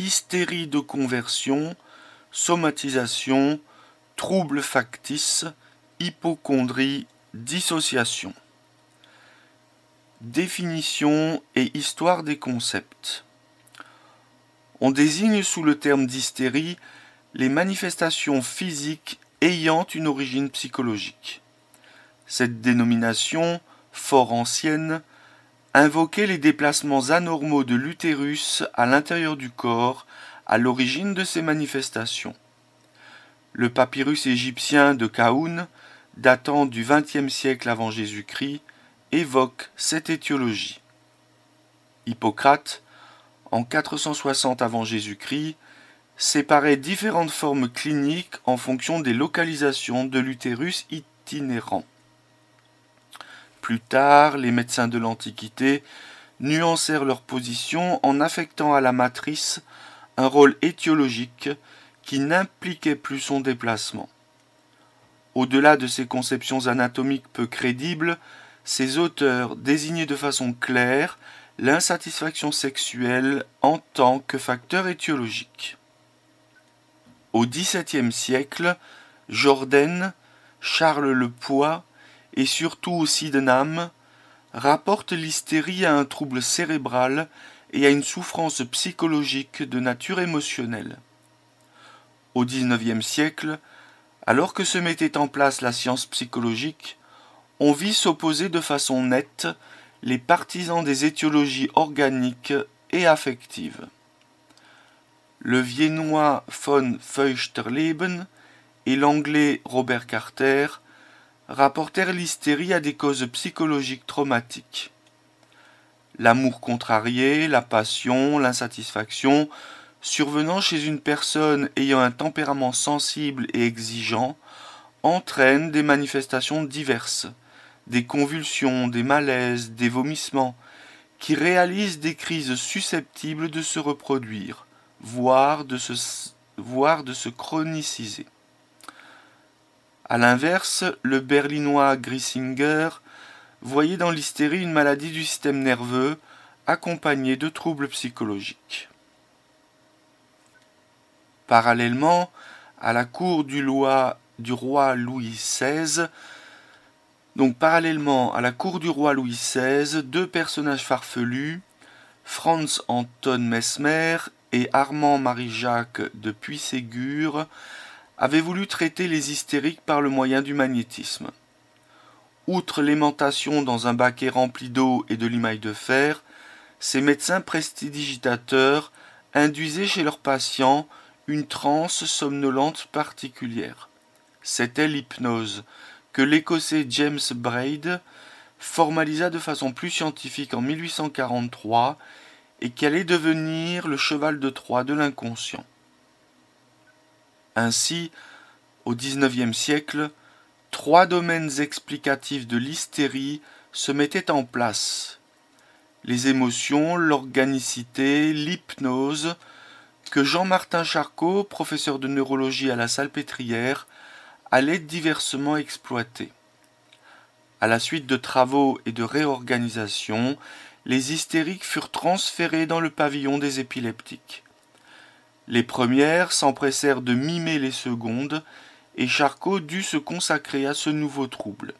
hystérie de conversion, somatisation, troubles factices, hypocondrie, dissociation. Définition et histoire des concepts. On désigne sous le terme d'hystérie les manifestations physiques ayant une origine psychologique. Cette dénomination, fort ancienne, invoquait les déplacements anormaux de l'utérus à l'intérieur du corps à l'origine de ces manifestations. Le papyrus égyptien de Khaoun, datant du XXe siècle avant Jésus-Christ, évoque cette étiologie. Hippocrate, en 460 avant Jésus-Christ, séparait différentes formes cliniques en fonction des localisations de l'utérus itinérant. Plus tard, les médecins de l'Antiquité nuancèrent leur position en affectant à la matrice un rôle étiologique qui n'impliquait plus son déplacement. Au-delà de ces conceptions anatomiques peu crédibles, ces auteurs désignaient de façon claire l'insatisfaction sexuelle en tant que facteur étiologique. Au XVIIe siècle, Jordaen, Charles Le Poix et surtout Sydenham rapportent l'hystérie à un trouble cérébral et à une souffrance psychologique de nature émotionnelle. Au XIXe siècle, alors que se mettait en place la science psychologique, on vit s'opposer de façon nette les partisans des étiologies organiques et affectives. Le Viennois von Feuchterleben et l'Anglais Robert Carter rapportèrent l'hystérie à des causes psychologiques traumatiques. L'amour contrarié, la passion, l'insatisfaction, survenant chez une personne ayant un tempérament sensible et exigeant, entraînent des manifestations diverses, des convulsions, des malaises, des vomissements, qui réalisent des crises susceptibles de se reproduire, voire de se chroniciser. A l'inverse, le berlinois Griesinger voyait dans l'hystérie une maladie du système nerveux accompagnée de troubles psychologiques. Parallèlement à la cour du roi Louis XVI, deux personnages farfelus, Franz Anton Mesmer et Armand Marie-Jacques de Puységur, avaient voulu traiter les hystériques par le moyen du magnétisme. Outre l'aimantation dans un baquet rempli d'eau et de limaille de fer, ces médecins prestidigitateurs induisaient chez leurs patients une transe somnolente particulière. C'était l'hypnose, que l'Écossais James Braid formalisa de façon plus scientifique en 1843 et qui allait devenir le cheval de Troie de l'inconscient. Ainsi, au XIXe siècle, trois domaines explicatifs de l'hystérie se mettaient en place: les émotions, l'organicité, l'hypnose, que Jean-Martin Charcot, professeur de neurologie à la Salpêtrière, allait diversement exploiter. À la suite de travaux et de réorganisation, les hystériques furent transférés dans le pavillon des épileptiques. Les premières s'empressèrent de mimer les secondes, et Charcot dut se consacrer à ce nouveau trouble.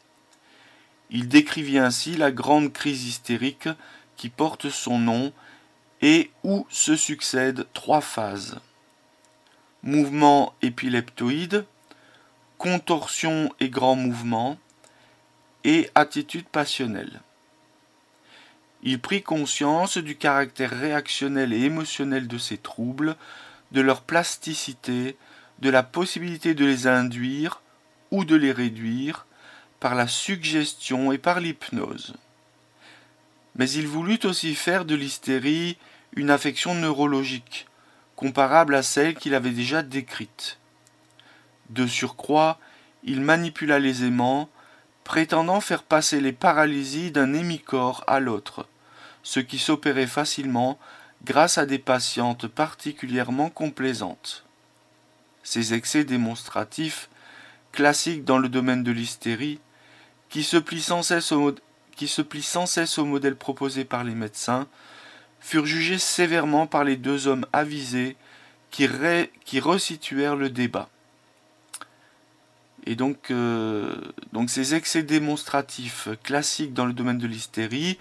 Il décrivit ainsi la grande crise hystérique qui porte son nom et où se succèdent trois phases: mouvement épileptoïde, contorsion et grand mouvement, et attitude passionnelle. Il prit conscience du caractère réactionnel et émotionnel de ces troubles, de leur plasticité, de la possibilité de les induire ou de les réduire par la suggestion et par l'hypnose. Mais il voulut aussi faire de l'hystérie une affection neurologique, comparable à celle qu'il avait déjà décrite. De surcroît, il manipula les aimants, prétendant faire passer les paralysies d'un hémicorps à l'autre, ce qui s'opérait facilement grâce à des patientes particulièrement complaisantes. Ces excès démonstratifs, classiques dans le domaine de l'hystérie, qui se plient sans cesse au modèle proposé par les médecins, furent jugés sévèrement par les deux hommes avisés qui resituèrent le débat. Et donc ces excès démonstratifs classiques dans le domaine de l'hystérie,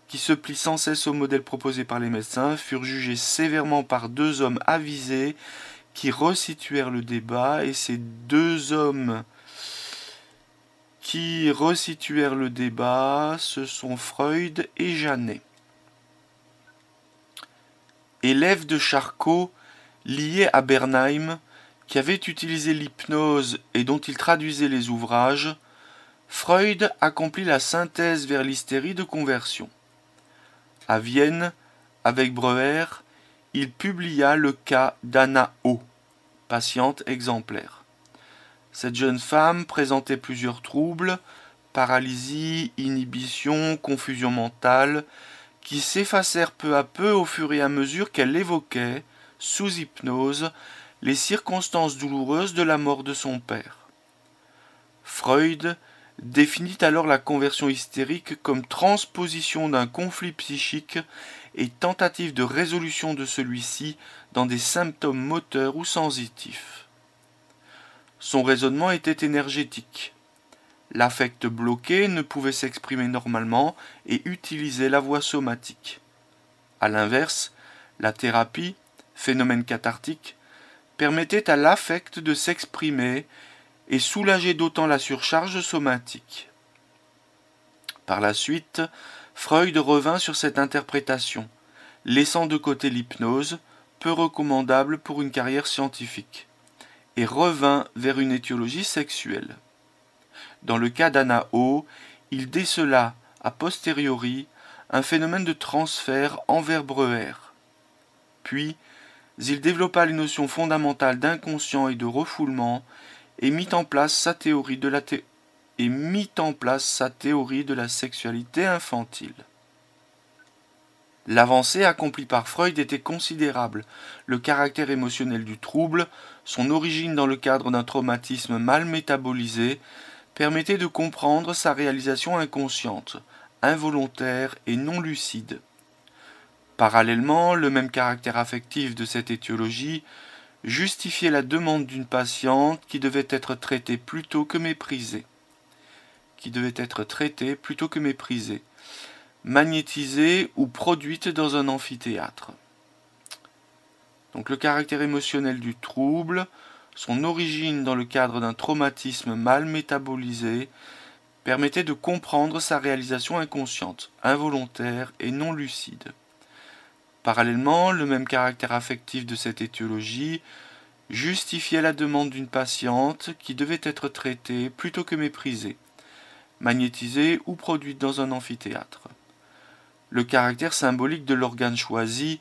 qui se plient sans cesse au modèle proposé par les médecins, furent jugés sévèrement par deux hommes avisés qui resituèrent le débat, et ces deux hommes qui resituèrent le débat, ce sont Freud et Janet. Élève de Charcot, lié à Bernheim, qui avait utilisé l'hypnose et dont il traduisait les ouvrages, Freud accomplit la synthèse vers l'hystérie de conversion. À Vienne, avec Breuer, il publia le cas d'Anna O, patiente exemplaire. Cette jeune femme présentait plusieurs troubles, paralysie, inhibition, confusion mentale, qui s'effacèrent peu à peu au fur et à mesure qu'elle évoquait, sous hypnose, les circonstances douloureuses de la mort de son père. Freud définit alors la conversion hystérique comme transposition d'un conflit psychique et tentative de résolution de celui-ci dans des symptômes moteurs ou sensitifs. Son raisonnement était énergétique. L'affect bloqué ne pouvait s'exprimer normalement et utilisait la voie somatique. A l'inverse, la thérapie, phénomène cathartique, permettait à l'affect de s'exprimer et soulageait d'autant la surcharge somatique. Par la suite, Freud revint sur cette interprétation, laissant de côté l'hypnose, peu recommandable pour une carrière scientifique, et revint vers une étiologie sexuelle. Dans le cas d'Anna O, il décela a posteriori un phénomène de transfert envers Breuer. Puis, il développa les notions fondamentales d'inconscient et de refoulement et mit en place sa théorie de la sexualité infantile. L'avancée accomplie par Freud était considérable. Le caractère émotionnel du trouble, son origine dans le cadre d'un traumatisme mal métabolisé, permettait de comprendre sa réalisation inconsciente, involontaire et non lucide. Parallèlement, le même caractère affectif de cette étiologie justifiait la demande d'une patiente qui devait être traitée plutôt que méprisée. Magnétisée ou produite dans un amphithéâtre. Donc le caractère émotionnel du trouble, son origine dans le cadre d'un traumatisme mal métabolisé, permettait de comprendre sa réalisation inconsciente, involontaire et non lucide. Parallèlement, le même caractère affectif de cette étiologie justifiait la demande d'une patiente qui devait être traitée plutôt que méprisée, magnétisée ou produite dans un amphithéâtre. Le caractère symbolique de l'organe choisi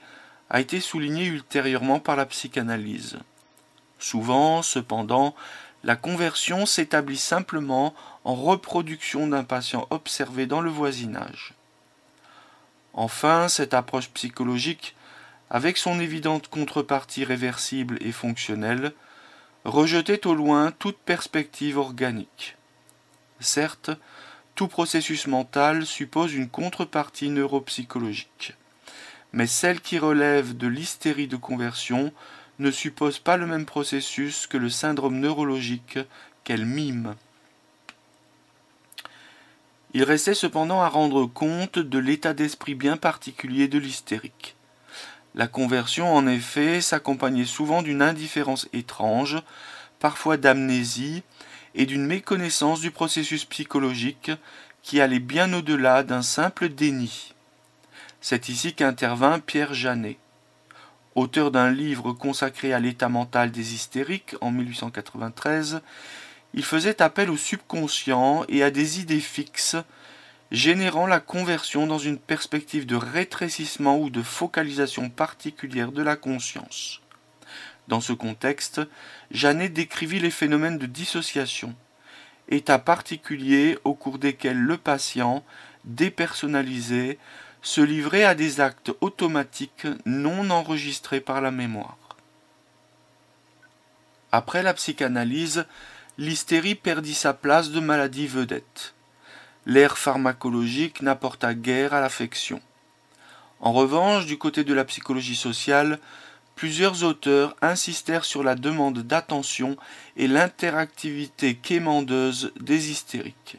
a été souligné ultérieurement par la psychanalyse. Souvent, cependant, la conversion s'établit simplement en reproduction d'un patient observé dans le voisinage. Enfin, cette approche psychologique, avec son évidente contrepartie réversible et fonctionnelle, rejetait au loin toute perspective organique. Certes, tout processus mental suppose une contrepartie neuropsychologique, mais celle qui relève de l'hystérie de conversion ne suppose pas le même processus que le syndrome neurologique qu'elle mime. Il restait cependant à rendre compte de l'état d'esprit bien particulier de l'hystérique. La conversion, en effet, s'accompagnait souvent d'une indifférence étrange, parfois d'amnésie, et d'une méconnaissance du processus psychologique qui allait bien au-delà d'un simple déni. C'est ici qu'intervint Pierre Janet. Auteur d'un livre consacré à l'état mental des hystériques en 1893, il faisait appel au subconscient et à des idées fixes, générant la conversion dans une perspective de rétrécissement ou de focalisation particulière de la conscience. Dans ce contexte, Janet décrivit les phénomènes de dissociation, états particuliers au cours desquels le patient, dépersonnalisé, se livrait à des actes automatiques non enregistrés par la mémoire. Après la psychanalyse, l'hystérie perdit sa place de maladie vedette. L'ère pharmacologique n'apporta guère à l'affection. En revanche, du côté de la psychologie sociale, plusieurs auteurs insistèrent sur la demande d'attention et l'interactivité quémandeuse des hystériques.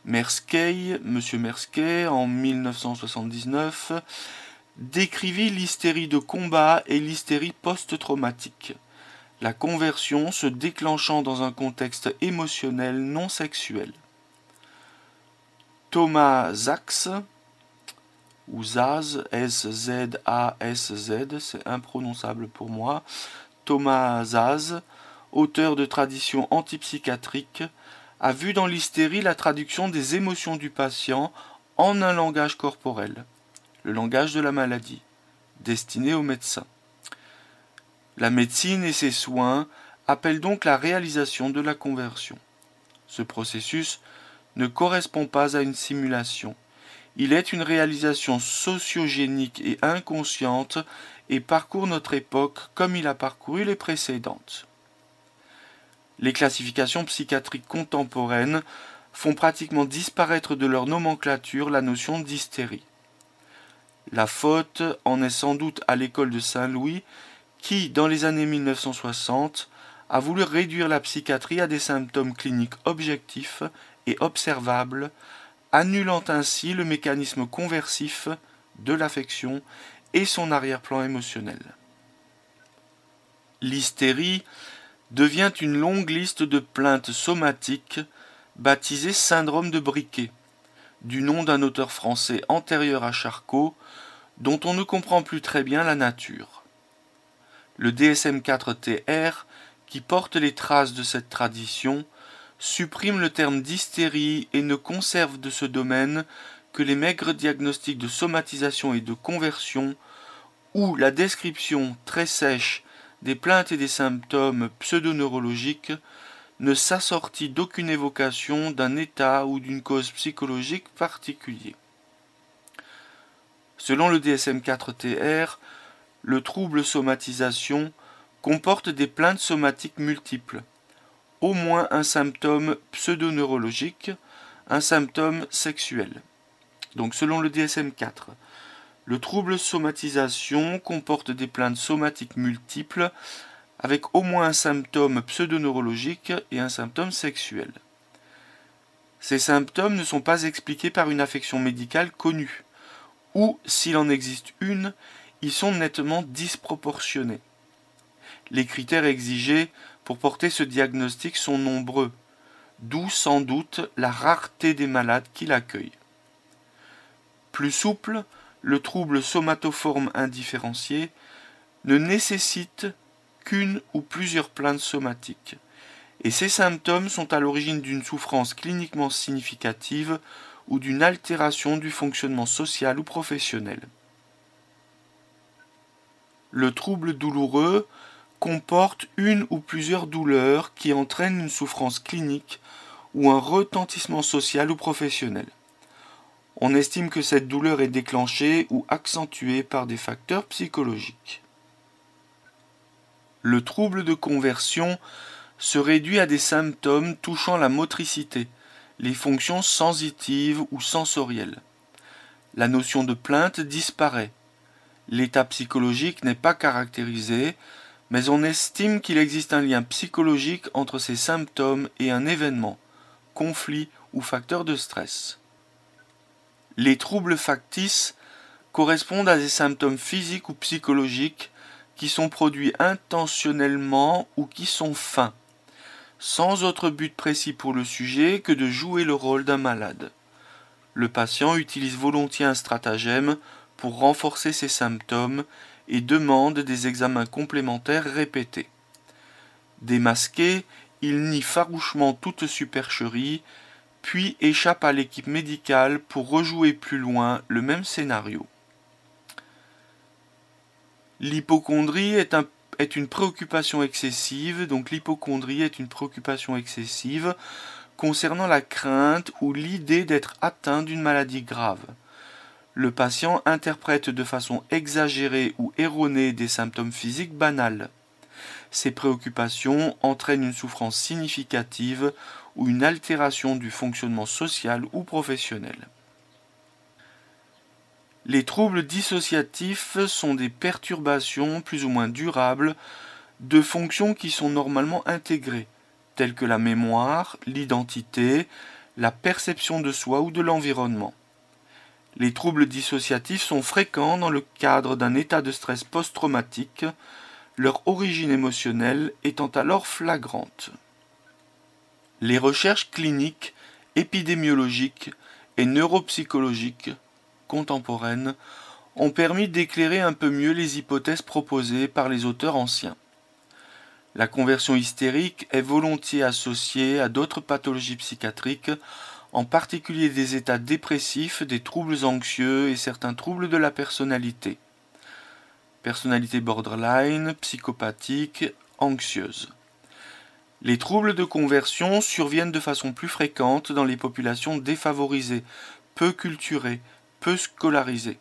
Merskey, M. Merskey, en 1979, décrivit l'hystérie de combat et l'hystérie post-traumatique, la conversion se déclenchant dans un contexte émotionnel non sexuel. Thomas Sachs, ou Zaz, S-Z-A-S-Z, c'est imprononçable pour moi, Thomas Sachs, auteur de tradition antipsychiatrique, a vu dans l'hystérie la traduction des émotions du patient en un langage corporel, le langage de la maladie, destiné aux médecins. La médecine et ses soins appellent donc la réalisation de la conversion. Ce processus ne correspond pas à une simulation. Il est une réalisation sociogénique et inconsciente et parcourt notre époque comme il a parcouru les précédentes. Les classifications psychiatriques contemporaines font pratiquement disparaître de leur nomenclature la notion d'hystérie. La faute en est sans doute à l'école de Saint-Louis qui, dans les années 1960, a voulu réduire la psychiatrie à des symptômes cliniques objectifs et observables, annulant ainsi le mécanisme conversif de l'affection et son arrière-plan émotionnel. L'hystérie devient une longue liste de plaintes somatiques baptisées syndrome de Briquet, du nom d'un auteur français antérieur à Charcot, dont on ne comprend plus très bien la nature. Le DSM-4-TR, qui porte les traces de cette tradition, supprime le terme d'hystérie et ne conserve de ce domaine que les maigres diagnostics de somatisation et de conversion, où la description très sèche des plaintes et des symptômes pseudoneurologiques ne s'assortit d'aucune évocation d'un état ou d'une cause psychologique particulier. Selon le DSM-4-TR, le trouble somatisation comporte des plaintes somatiques multiples, au moins un symptôme pseudoneurologique, un symptôme sexuel. Donc selon le DSM-4, le trouble somatisation comporte des plaintes somatiques multiples avec au moins un symptôme pseudoneurologique et un symptôme sexuel. Ces symptômes ne sont pas expliqués par une affection médicale connue, ou, s'il en existe une, ils sont nettement disproportionnés. Les critères exigés pour porter ce diagnostic sont nombreux, d'où sans doute la rareté des malades qui l'accueillent. Plus souple, le trouble somatoforme indifférencié ne nécessite qu'une ou plusieurs plaintes somatiques, et ces symptômes sont à l'origine d'une souffrance cliniquement significative ou d'une altération du fonctionnement social ou professionnel. Le trouble douloureux comporte une ou plusieurs douleurs qui entraînent une souffrance clinique ou un retentissement social ou professionnel. On estime que cette douleur est déclenchée ou accentuée par des facteurs psychologiques. Le trouble de conversion se réduit à des symptômes touchant la motricité, les fonctions sensitives ou sensorielles. La notion de plainte disparaît. L'état psychologique n'est pas caractérisé, mais on estime qu'il existe un lien psychologique entre ces symptômes et un événement, conflit ou facteur de stress. Les troubles factices correspondent à des symptômes physiques ou psychologiques qui sont produits intentionnellement ou qui sont feints, sans autre but précis pour le sujet que de jouer le rôle d'un malade. Le patient utilise volontiers un stratagème pour renforcer ses symptômes et demande des examens complémentaires répétés. Démasqué, il nie farouchement toute supercherie, puis échappe à l'équipe médicale pour rejouer plus loin le même scénario. L'hypocondrie est une préoccupation excessive, donc l'hypocondrie est une préoccupation excessive concernant la crainte ou l'idée d'être atteint d'une maladie grave. Le patient interprète de façon exagérée ou erronée des symptômes physiques banals. Ces préoccupations entraînent une souffrance significative ou une altération du fonctionnement social ou professionnel. Les troubles dissociatifs sont des perturbations plus ou moins durables de fonctions qui sont normalement intégrées, telles que la mémoire, l'identité, la perception de soi ou de l'environnement. Les troubles dissociatifs sont fréquents dans le cadre d'un état de stress post-traumatique, leur origine émotionnelle étant alors flagrante. Les recherches cliniques, épidémiologiques et neuropsychologiques contemporaines ont permis d'éclairer un peu mieux les hypothèses proposées par les auteurs anciens. La conversion hystérique est volontiers associée à d'autres pathologies psychiatriques, en particulier des états dépressifs, des troubles anxieux et certains troubles de la personnalité. Personnalité borderline, psychopathique, anxieuse. Les troubles de conversion surviennent de façon plus fréquente dans les populations défavorisées, peu culturées, peu scolarisées.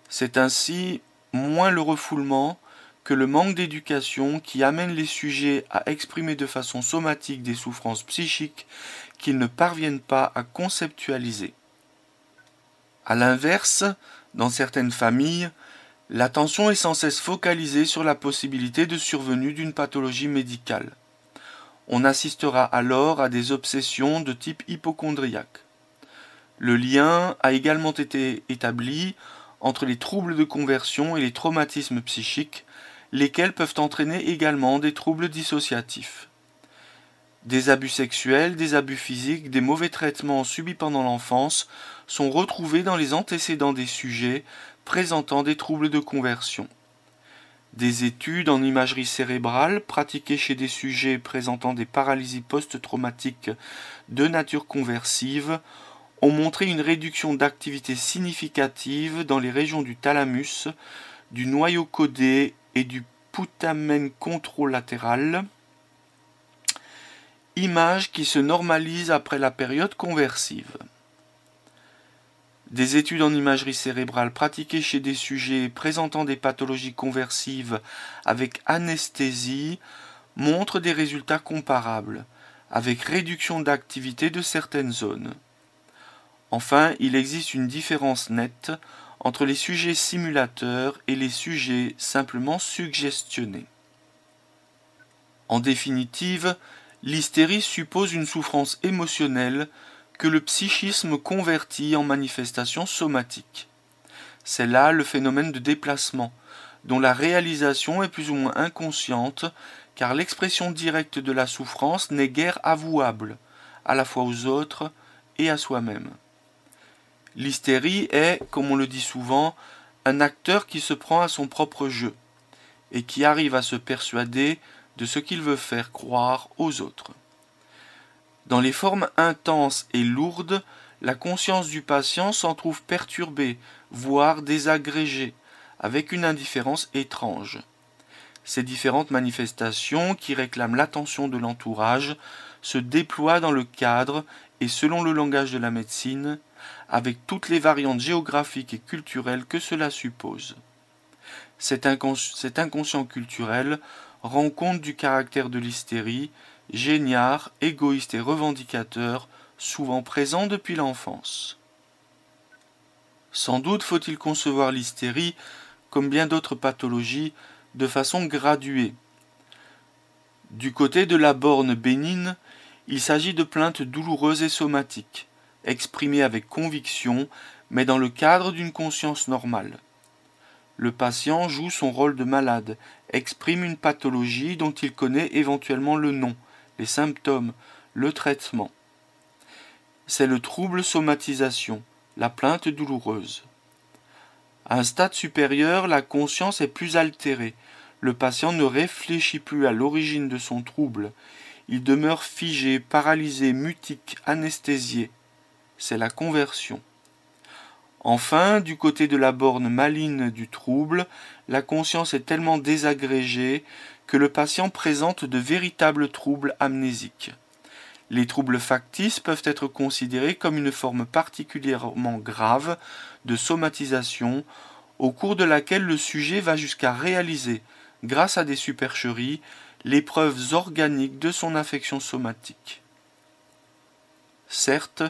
C'est ainsi moins le refoulement que le manque d'éducation qui amène les sujets à exprimer de façon somatique des souffrances psychiques qu'ils ne parviennent pas à conceptualiser. A l'inverse, dans certaines familles, l'attention est sans cesse focalisée sur la possibilité de survenue d'une pathologie médicale. On assistera alors à des obsessions de type hypocondriaque. Le lien a également été établi entre les troubles de conversion et les traumatismes psychiques, lesquels peuvent entraîner également des troubles dissociatifs. Des abus sexuels, des abus physiques, des mauvais traitements subis pendant l'enfance sont retrouvés dans les antécédents des sujets présentant des troubles de conversion. Des études en imagerie cérébrale pratiquées chez des sujets présentant des paralysies post-traumatiques de nature conversive ont montré une réduction d'activité significative dans les régions du thalamus, du noyau codé et du putamen contralatéral, image qui se normalise après la période conversive. Des études en imagerie cérébrale pratiquées chez des sujets présentant des pathologies conversives avec anesthésie montrent des résultats comparables, avec réduction d'activité de certaines zones. Enfin, il existe une différence nette entre les sujets simulateurs et les sujets simplement suggestionnés. En définitive, l'hystérie suppose une souffrance émotionnelle que le psychisme convertit en manifestation somatique. C'est là le phénomène de déplacement, dont la réalisation est plus ou moins inconsciente, car l'expression directe de la souffrance n'est guère avouable, à la fois aux autres et à soi-même. L'hystérie est, comme on le dit souvent, un acteur qui se prend à son propre jeu, et qui arrive à se persuader de ce qu'il veut faire croire aux autres. Dans les formes intenses et lourdes, la conscience du patient s'en trouve perturbée, voire désagrégée, avec une indifférence étrange. Ces différentes manifestations, qui réclament l'attention de l'entourage, se déploient dans le cadre et selon le langage de la médecine, avec toutes les variantes géographiques et culturelles que cela suppose. Cet inconscient culturel rend compte du caractère de l'hystérie, géniard, égoïste et revendicateur, souvent présent depuis l'enfance. Sans doute faut-il concevoir l'hystérie, comme bien d'autres pathologies, de façon graduée. Du côté de la borne bénigne, il s'agit de plaintes douloureuses et somatiques, exprimées avec conviction, mais dans le cadre d'une conscience normale. Le patient joue son rôle de malade, exprime une pathologie dont il connaît éventuellement le nom, les symptômes, le traitement. C'est le trouble somatisation, la plainte douloureuse. À un stade supérieur, la conscience est plus altérée. Le patient ne réfléchit plus à l'origine de son trouble. Il demeure figé, paralysé, mutique, anesthésié. C'est la conversion. Enfin, du côté de la borne maligne du trouble, la conscience est tellement désagrégée que le patient présente de véritables troubles amnésiques. Les troubles factices peuvent être considérés comme une forme particulièrement grave de somatisation au cours de laquelle le sujet va jusqu'à réaliser, grâce à des supercheries, les preuves organiques de son affection somatique. Certes,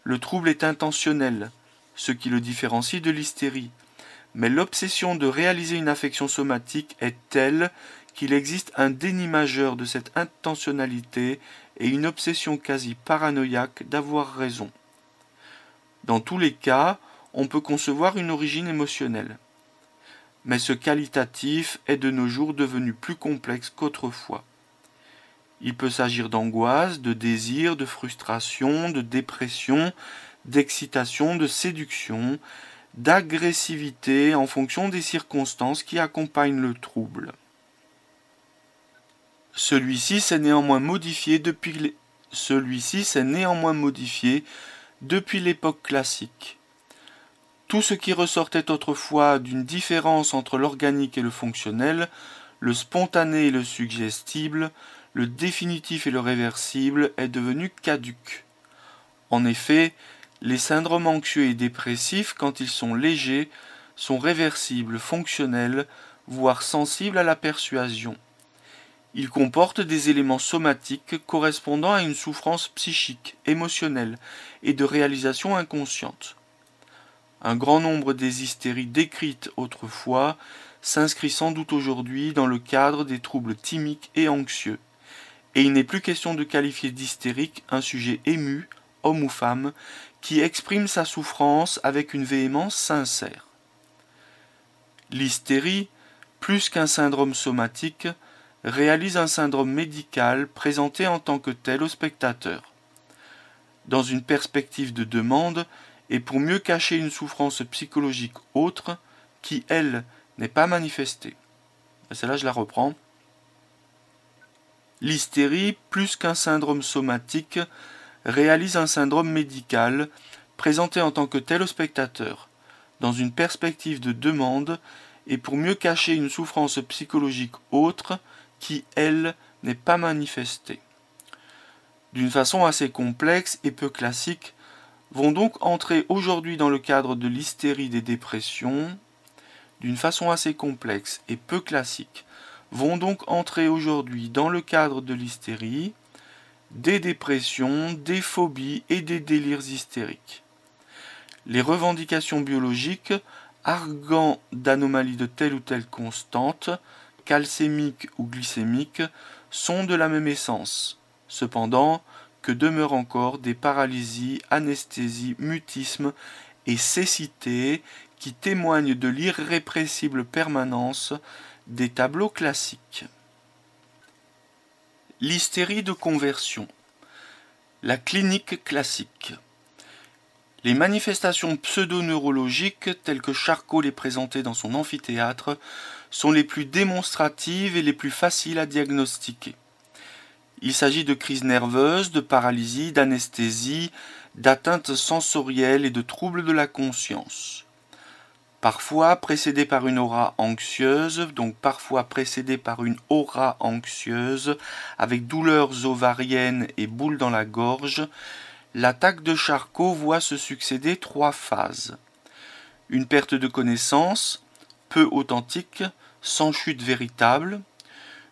le trouble est intentionnel, ce qui le différencie de l'hystérie. Mais l'obsession de réaliser une affection somatique est telle qu'il existe un déni majeur de cette intentionnalité et une obsession quasi paranoïaque d'avoir raison. Dans tous les cas, on peut concevoir une origine émotionnelle. Mais ce qualitatif est de nos jours devenu plus complexe qu'autrefois. Il peut s'agir d'angoisse, de désir, de frustration, de dépression, d'excitation, de séduction, d'agressivité en fonction des circonstances qui accompagnent le trouble. Celui-ci s'est néanmoins modifié depuis l'époque classique. Tout ce qui ressortait autrefois d'une différence entre l'organique et le fonctionnel, le spontané et le suggestible, le définitif et le réversible est devenu caduc. En effet, les syndromes anxieux et dépressifs, quand ils sont légers, sont réversibles, fonctionnels, voire sensibles à la persuasion. Ils comportent des éléments somatiques correspondant à une souffrance psychique, émotionnelle et de réalisation inconsciente. Un grand nombre des hystéries décrites autrefois s'inscrit sans doute aujourd'hui dans le cadre des troubles thymiques et anxieux, et il n'est plus question de qualifier d'hystérique un sujet ému, homme ou femme, qui exprime sa souffrance avec une véhémence sincère. L'hystérie, plus qu'un syndrome somatique, réalise un syndrome médical présenté en tant que tel au spectateur. Dans une perspective de demande, et pour mieux cacher une souffrance psychologique autre, qui, elle, n'est pas manifestée. Celle-là, je la reprends. L'hystérie, plus qu'un syndrome somatique, réalise un syndrome médical, présenté en tant que tel au spectateur, dans une perspective de demande, et pour mieux cacher une souffrance psychologique autre, qui, elle, n'est pas manifestée. D'une façon assez complexe et peu classique, vont donc entrer aujourd'hui dans le cadre de l'hystérie des dépressions, d'une façon assez complexe et peu classique, vont donc entrer aujourd'hui dans le cadre de l'hystérie, des dépressions, des phobies et des délires hystériques. Les revendications biologiques, arguant d'anomalies de telle ou telle constante, calcémique ou glycémique, sont de la même essence. Cependant, que demeurent encore des paralysies, anesthésies, mutismes et cécité qui témoignent de l'irrépressible permanence des tableaux classiques. L'hystérie de conversion. La clinique classique. Les manifestations pseudo-neurologiques, telles que Charcot les présentait dans son amphithéâtre, sont les plus démonstratives et les plus faciles à diagnostiquer. Il s'agit de crises nerveuses, de paralysie, d'anesthésie, d'atteintes sensorielles et de troubles de la conscience. Parfois précédées par une aura anxieuse, avec douleurs ovariennes et boules dans la gorge, l'attaque de Charcot voit se succéder 3 phases. Une perte de connaissance, peu authentique, sans chute véritable,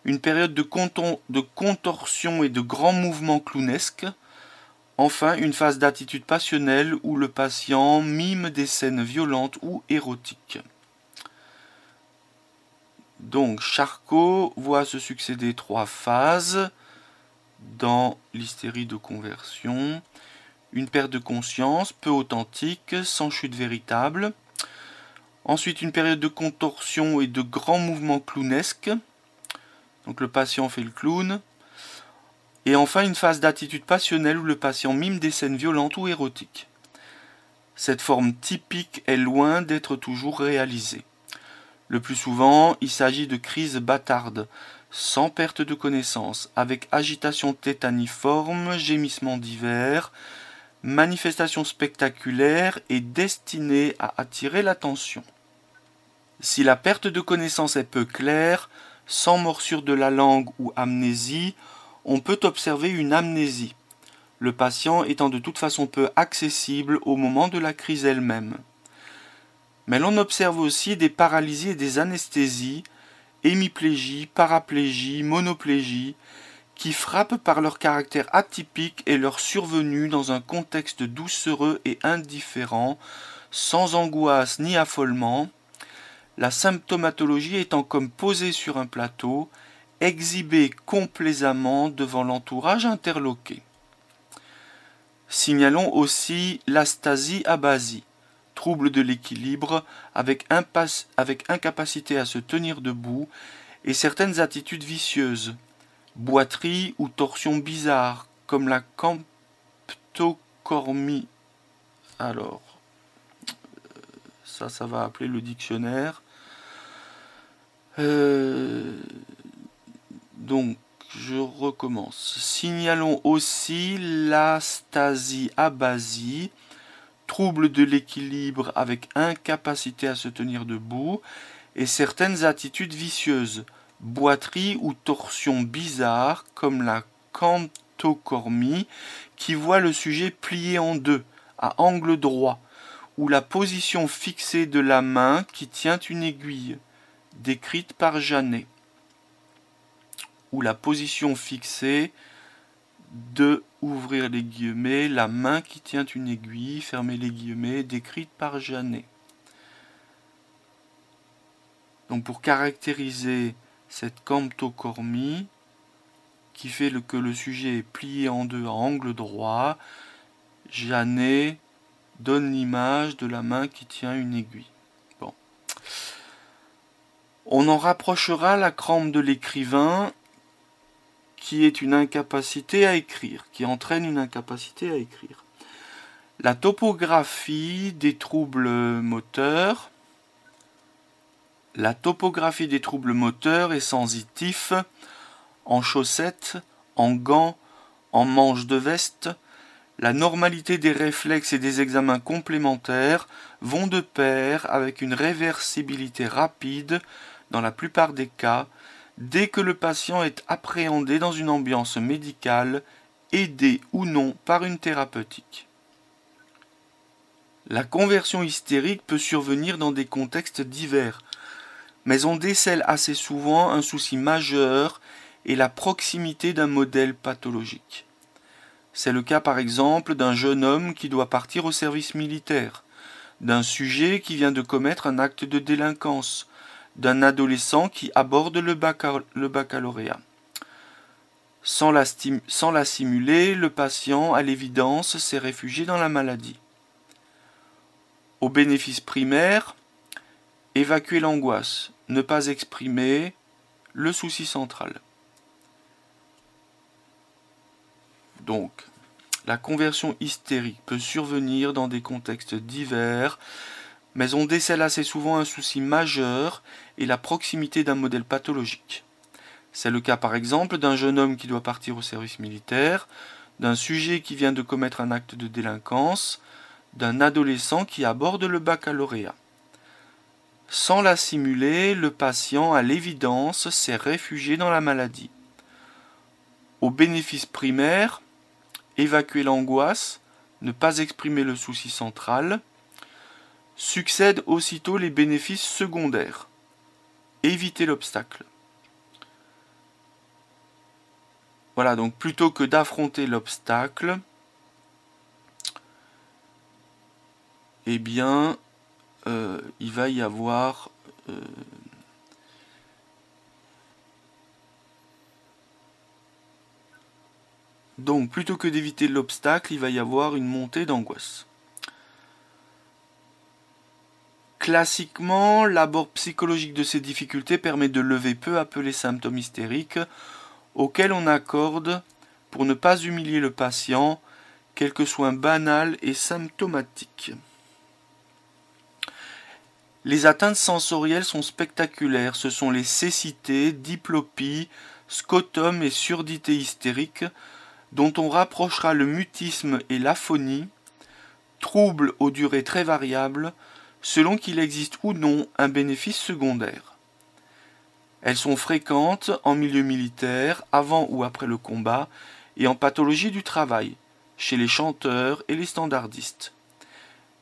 une période de contorsion et de grands mouvements clownesques, enfin une phase d'attitude passionnelle où le patient mime des scènes violentes ou érotiques. Donc Charcot voit se succéder 3 phases dans l'hystérie de conversion. Une perte de conscience, peu authentique, sans chute véritable. Ensuite une période de contorsion et de grands mouvements clownesques. Donc le patient fait le clown. Et enfin une phase d'attitude passionnelle où le patient mime des scènes violentes ou érotiques. Cette forme typique est loin d'être toujours réalisée. Le plus souvent, il s'agit de crises bâtardes, sans perte de connaissance, avec agitation tétaniforme, gémissements divers, manifestations spectaculaires et destinées à attirer l'attention. Si la perte de connaissance est peu claire, sans morsure de la langue ou amnésie, on peut observer une amnésie, le patient étant de toute façon peu accessible au moment de la crise elle-même. Mais l'on observe aussi des paralysies et des anesthésies, hémiplégie, paraplégie, monoplégie, qui frappent par leur caractère atypique et leur survenue dans un contexte doucereux et indifférent, sans angoisse ni affolement, la symptomatologie étant comme posée sur un plateau, exhibée complaisamment devant l'entourage interloqué. Signalons aussi l'astasie-abasie, trouble de l'équilibre avec incapacité à se tenir debout et certaines attitudes vicieuses, boiterie ou torsion bizarre, comme la camptocormie. Alors, ça va appeler le dictionnaire. Donc, je recommence. Signalons aussi l'astasie-abasie, trouble de l'équilibre avec incapacité à se tenir debout et certaines attitudes vicieuses, boiterie ou torsion bizarre comme la camptocormie qui voit le sujet plié en deux, à angle droit, ou la position fixée de la main qui tient une aiguille, décrite par Janet, ou la position fixée de, ouvrir les guillemets, la main qui tient une aiguille, fermer les guillemets, décrite par Janet. Donc pour caractériser cette camptocormie, qui fait que le sujet est plié en deux à angle droit, Janet donne l'image de la main qui tient une aiguille. Bon. On en rapprochera la crampe de l'écrivain, qui est une incapacité à écrire, qui entraîne une incapacité à écrire. La topographie des troubles moteurs. La topographie des troubles moteurs est sensitif en chaussettes, en gants, en manches de veste. La normalité des réflexes et des examens complémentaires vont de pair avec une réversibilité rapide dans la plupart des cas, dès que le patient est appréhendé dans une ambiance médicale, aidé ou non par une thérapeutique. La conversion hystérique peut survenir dans des contextes divers, mais on décèle assez souvent un souci majeur et la proximité d'un modèle pathologique. C'est le cas par exemple d'un jeune homme qui doit partir au service militaire, d'un sujet qui vient de commettre un acte de délinquance, d'un adolescent qui aborde le baccalauréat. Sans la simuler, le patient, à l'évidence, s'est réfugié dans la maladie. Au bénéfice primaire, évacuer l'angoisse, ne pas exprimer le souci central. Donc, la conversion hystérique peut survenir dans des contextes divers, mais on décèle assez souvent un souci majeur et la proximité d'un modèle pathologique. C'est le cas par exemple d'un jeune homme qui doit partir au service militaire, d'un sujet qui vient de commettre un acte de délinquance, d'un adolescent qui aborde le baccalauréat. Sans la simuler, le patient, à l'évidence, s'est réfugié dans la maladie. Au bénéfice primaire, évacuer l'angoisse, ne pas exprimer le souci central, succèdent aussitôt les bénéfices secondaires. Éviter l'obstacle. Voilà, donc plutôt que d'affronter l'obstacle, eh bien, il va y avoir donc plutôt que d'éviter l'obstacle, il va y avoir une montée d'angoisse. Classiquement, l'abord psychologique de ces difficultés permet de lever peu à peu les symptômes hystériques auxquels on accorde, pour ne pas humilier le patient, quelques soins banals et symptomatiques. Les atteintes sensorielles sont spectaculaires, ce sont les cécités, diplopies, scotum et surdité hystérique, dont on rapprochera le mutisme et l'aphonie, troubles aux durées très variables, selon qu'il existe ou non un bénéfice secondaire. Elles sont fréquentes en milieu militaire, avant ou après le combat, et en pathologie du travail, chez les chanteurs et les standardistes.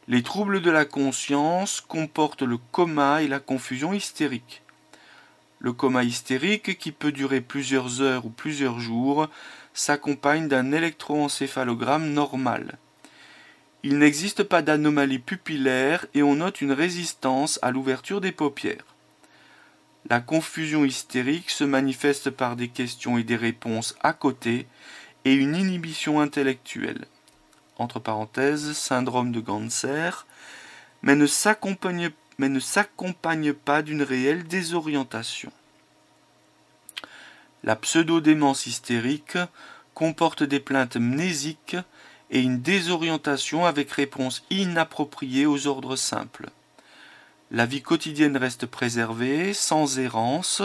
Les troubles de la conscience comportent le coma et la confusion hystérique. Le coma hystérique, qui peut durer plusieurs heures ou plusieurs jours, s'accompagne d'un électroencéphalogramme normal. Il n'existe pas d'anomalie pupillaire et on note une résistance à l'ouverture des paupières. La confusion hystérique se manifeste par des questions et des réponses à côté et une inhibition intellectuelle. Entre parenthèses, syndrome de Ganser, mais ne s'accompagne pas d'une réelle désorientation. La pseudo-démence hystérique comporte des plaintes mnésiques et une désorientation avec réponse inappropriée aux ordres simples. La vie quotidienne reste préservée, sans errance,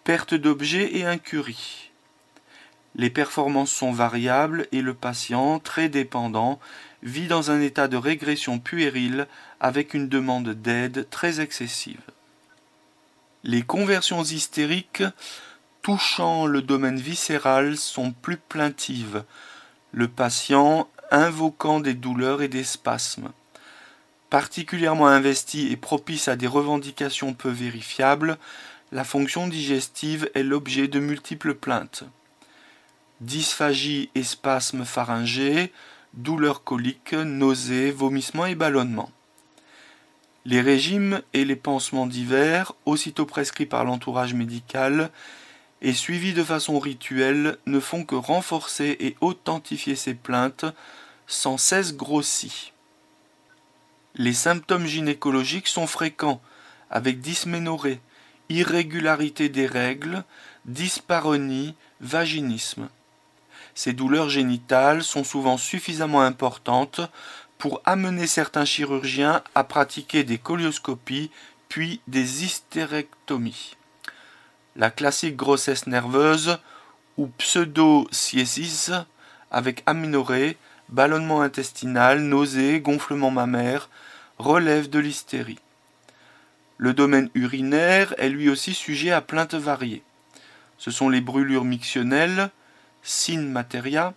perte d'objets et incurie. Les performances sont variables et le patient, très dépendant, vit dans un état de régression puérile avec une demande d'aide très excessive. Les conversions hystériques touchant le domaine viscéral sont plus plaintives, le patient invoquant des douleurs et des spasmes. Particulièrement investi et propice à des revendications peu vérifiables, la fonction digestive est l'objet de multiples plaintes. Dysphagie et spasmes pharyngés, douleurs coliques, nausées, vomissements et ballonnements. Les régimes et les pansements divers, aussitôt prescrits par l'entourage médical et suivis de façon rituelle, ne font que renforcer et authentifier ces plaintes, sans cesse grossies. Les symptômes gynécologiques sont fréquents, avec dysménorrhée, irrégularité des règles, dyspareunie, vaginisme. Ces douleurs génitales sont souvent suffisamment importantes pour amener certains chirurgiens à pratiquer des colioscopies puis des hystérectomies. La classique grossesse nerveuse ou pseudo-siésis avec aménorrhée, ballonnement intestinal, nausées, gonflement mammaire, relève de l'hystérie. Le domaine urinaire est lui aussi sujet à plaintes variées. Ce sont les brûlures mictionnelles, synmateria,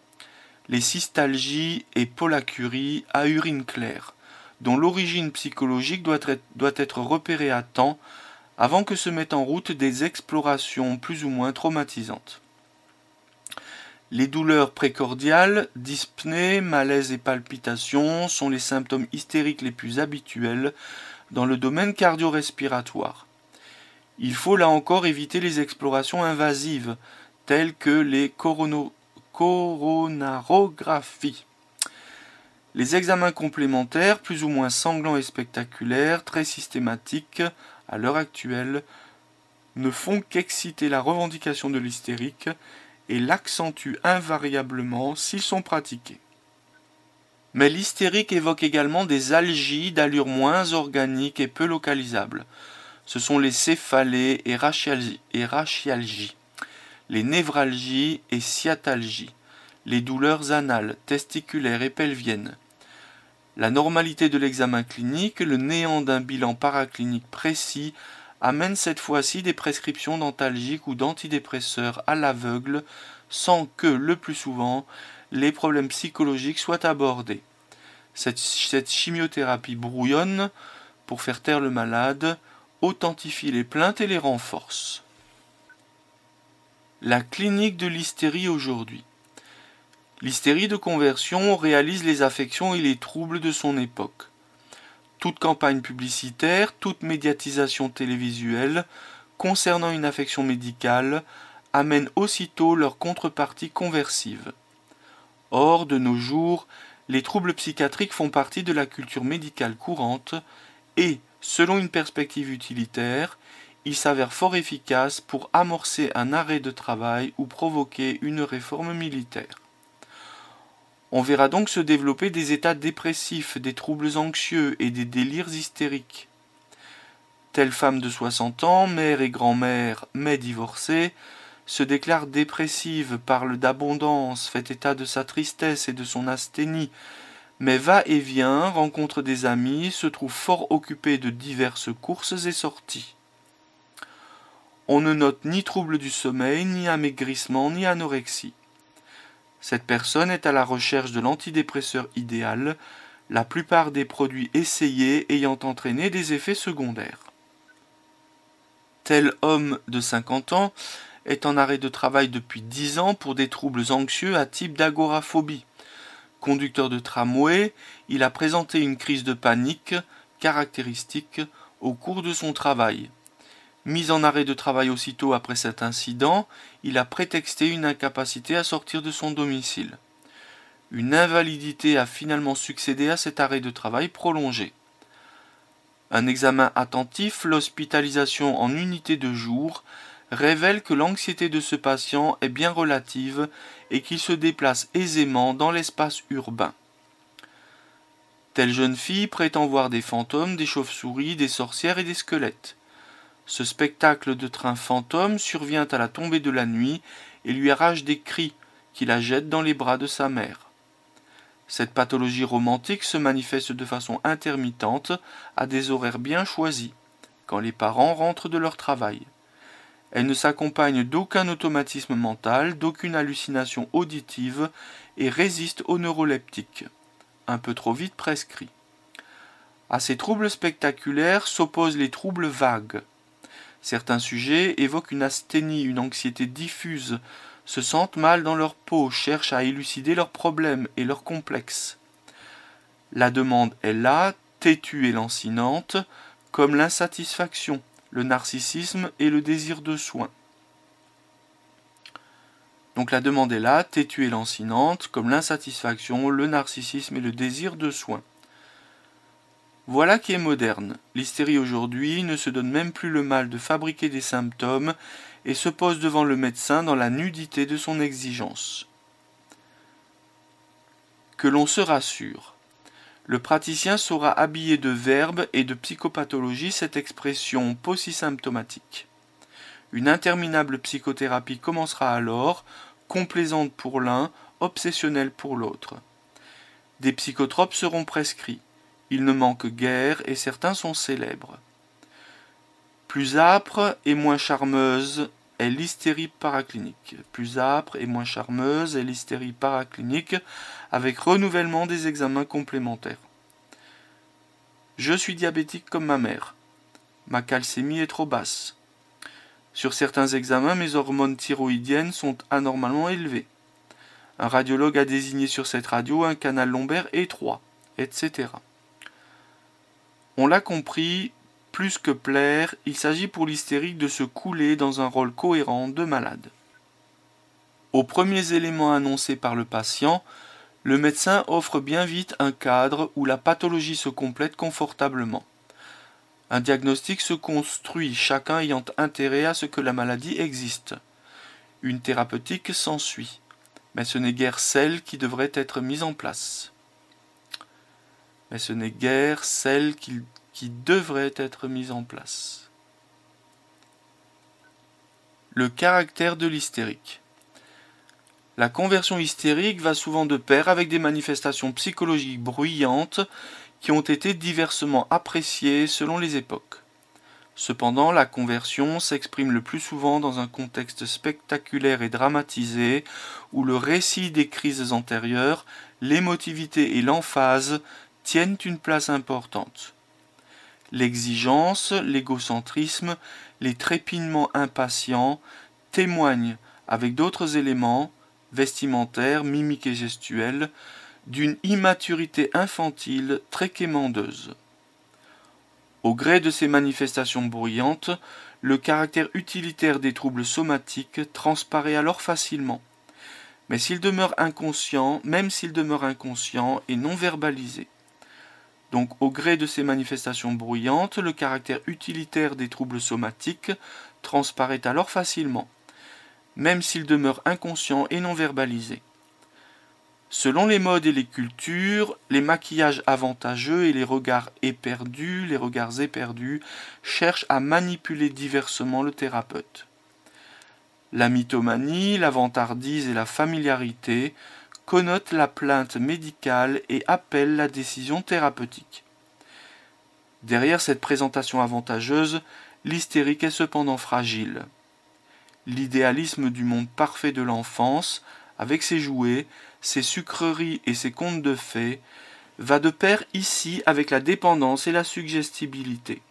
les cystalgies et polacuries à urine claire, dont l'origine psychologique doit être repérée à temps avant que se mettent en route des explorations plus ou moins traumatisantes. Les douleurs précordiales, dyspnées, malaises et palpitations sont les symptômes hystériques les plus habituels dans le domaine cardio-respiratoire. Il faut là encore éviter les explorations invasives, telles que les coronarographies. Les examens complémentaires, plus ou moins sanglants et spectaculaires, très systématiques à l'heure actuelle, ne font qu'exciter la revendication de l'hystérique et l'accentuent invariablement s'ils sont pratiqués. Mais l'hystérique évoque également des algies d'allure moins organique et peu localisables. Ce sont les céphalées et rachialgies, les névralgies et sciatalgies, les douleurs anales, testiculaires et pelviennes. La normalité de l'examen clinique, le néant d'un bilan paraclinique précis, amène cette fois-ci des prescriptions d'antalgiques ou d'antidépresseurs à l'aveugle, sans que, le plus souvent, les problèmes psychologiques soient abordés. Cette chimiothérapie brouillonne, pour faire taire le malade, authentifie les plaintes et les renforce. La clinique de l'hystérie aujourd'hui. L'hystérie de conversion réalise les affections et les troubles de son époque. Toute campagne publicitaire, toute médiatisation télévisuelle concernant une affection médicale amène aussitôt leur contrepartie conversive. Or, de nos jours, les troubles psychiatriques font partie de la culture médicale courante et, selon une perspective utilitaire, ils s'avèrent fort efficaces pour amorcer un arrêt de travail ou provoquer une réforme militaire. On verra donc se développer des états dépressifs, des troubles anxieux et des délires hystériques. Telle femme de 60 ans, mère et grand-mère, mais divorcée, se déclare dépressive, parle d'abondance, fait état de sa tristesse et de son asthénie, mais va et vient, rencontre des amis, se trouve fort occupée de diverses courses et sorties. On ne note ni trouble du sommeil, ni amaigrissement, ni anorexie. Cette personne est à la recherche de l'antidépresseur idéal, la plupart des produits essayés ayant entraîné des effets secondaires. Tel homme de 50 ans est en arrêt de travail depuis 10 ans pour des troubles anxieux à type d'agoraphobie. Conducteur de tramway, il a présenté une crise de panique caractéristique au cours de son travail. Mis en arrêt de travail aussitôt après cet incident, il a prétexté une incapacité à sortir de son domicile. Une invalidité a finalement succédé à cet arrêt de travail prolongé. Un examen attentif, l'hospitalisation en unité de jour, révèle que l'anxiété de ce patient est bien relative et qu'il se déplace aisément dans l'espace urbain. Telle jeune fille prétend voir des fantômes, des chauves-souris, des sorcières et des squelettes. Ce spectacle de train fantôme survient à la tombée de la nuit et lui arrache des cris qui la jettent dans les bras de sa mère. Cette pathologie romantique se manifeste de façon intermittente à des horaires bien choisis, quand les parents rentrent de leur travail. Elle ne s'accompagne d'aucun automatisme mental, d'aucune hallucination auditive et résiste aux neuroleptiques, un peu trop vite prescrits. À ces troubles spectaculaires s'opposent les troubles vagues. Certains sujets évoquent une asthénie, une anxiété diffuse, se sentent mal dans leur peau, cherchent à élucider leurs problèmes et leurs complexes. La demande est là, têtue et lancinante, comme l'insatisfaction, le narcissisme et le désir de soin. Donc la demande est là, têtue et lancinante, comme l'insatisfaction, le narcissisme et le désir de soin. Voilà qui est moderne. L'hystérie aujourd'hui ne se donne même plus le mal de fabriquer des symptômes et se pose devant le médecin dans la nudité de son exigence. Que l'on se rassure. Le praticien saura habiller de verbe et de psychopathologie cette expression paucisymptomatique. Une interminable psychothérapie commencera alors, complaisante pour l'un, obsessionnelle pour l'autre. Des psychotropes seront prescrits. Il ne manque guère et certains sont célèbres. Plus âpre et moins charmeuse est l'hystérie paraclinique. Plus âpre et moins charmeuse est l'hystérie paraclinique avec renouvellement des examens complémentaires. Je suis diabétique comme ma mère. Ma calcémie est trop basse. Sur certains examens, mes hormones thyroïdiennes sont anormalement élevées. Un radiologue a désigné sur cette radio un canal lombaire étroit, etc. On l'a compris, plus que plaire, il s'agit pour l'hystérique de se couler dans un rôle cohérent de malade. Aux premiers éléments annoncés par le patient, le médecin offre bien vite un cadre où la pathologie se complète confortablement. Un diagnostic se construit, chacun ayant intérêt à ce que la maladie existe. Une thérapeutique s'ensuit, mais ce n'est guère celle qui devrait être mise en place. Qui devrait être mise en place. Le caractère de l'hystérique. La conversion hystérique va souvent de pair avec des manifestations psychologiques bruyantes qui ont été diversement appréciées selon les époques. Cependant, la conversion s'exprime le plus souvent dans un contexte spectaculaire et dramatisé où le récit des crises antérieures, l'émotivité et l'emphase tiennent une place importante. L'exigence, l'égocentrisme, les trépignements impatients témoignent, avec d'autres éléments, vestimentaires, mimiques et gestuels, d'une immaturité infantile très quémandeuse. Au gré de ces manifestations bruyantes, le caractère utilitaire des troubles somatiques transparaît alors facilement. Mais même s'il demeure inconscient et non verbalisé. Donc, au gré de ces manifestations bruyantes, le caractère utilitaire des troubles somatiques transparaît alors facilement, même s'il demeure inconscient et non verbalisé. Selon les modes et les cultures, les maquillages avantageux et les regards éperdus cherchent à manipuler diversement le thérapeute. La mythomanie, la vantardise et la familiarité connotent la plainte médicale et appellent la décision thérapeutique. Derrière cette présentation avantageuse, l'hystérique est cependant fragile. L'idéalisme du monde parfait de l'enfance, avec ses jouets, ses sucreries et ses contes de fées, va de pair ici avec la dépendance et la suggestibilité.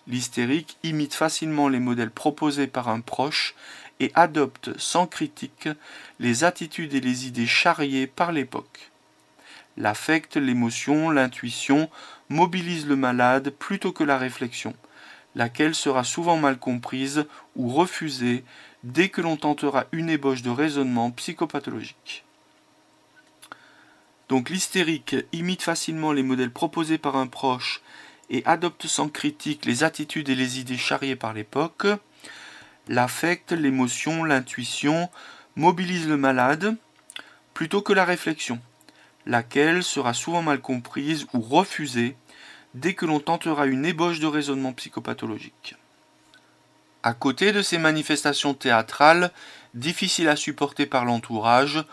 L'hystérique imite facilement les modèles proposés par un proche et adopte sans critique les attitudes et les idées charriées par l'époque. L'affect, l'émotion, l'intuition mobilisent le malade plutôt que la réflexion, laquelle sera souvent mal comprise ou refusée dès que l'on tentera une ébauche de raisonnement psychopathologique. Donc l'hystérique imite facilement les modèles proposés par un proche et adopte sans critique les attitudes et les idées charriées par l'époque. L'affect, l'émotion, l'intuition mobilisent le malade plutôt que la réflexion, laquelle sera souvent mal comprise ou refusée dès que l'on tentera une ébauche de raisonnement psychopathologique. À côté de ces manifestations théâtrales, difficiles à supporter par l'entourage,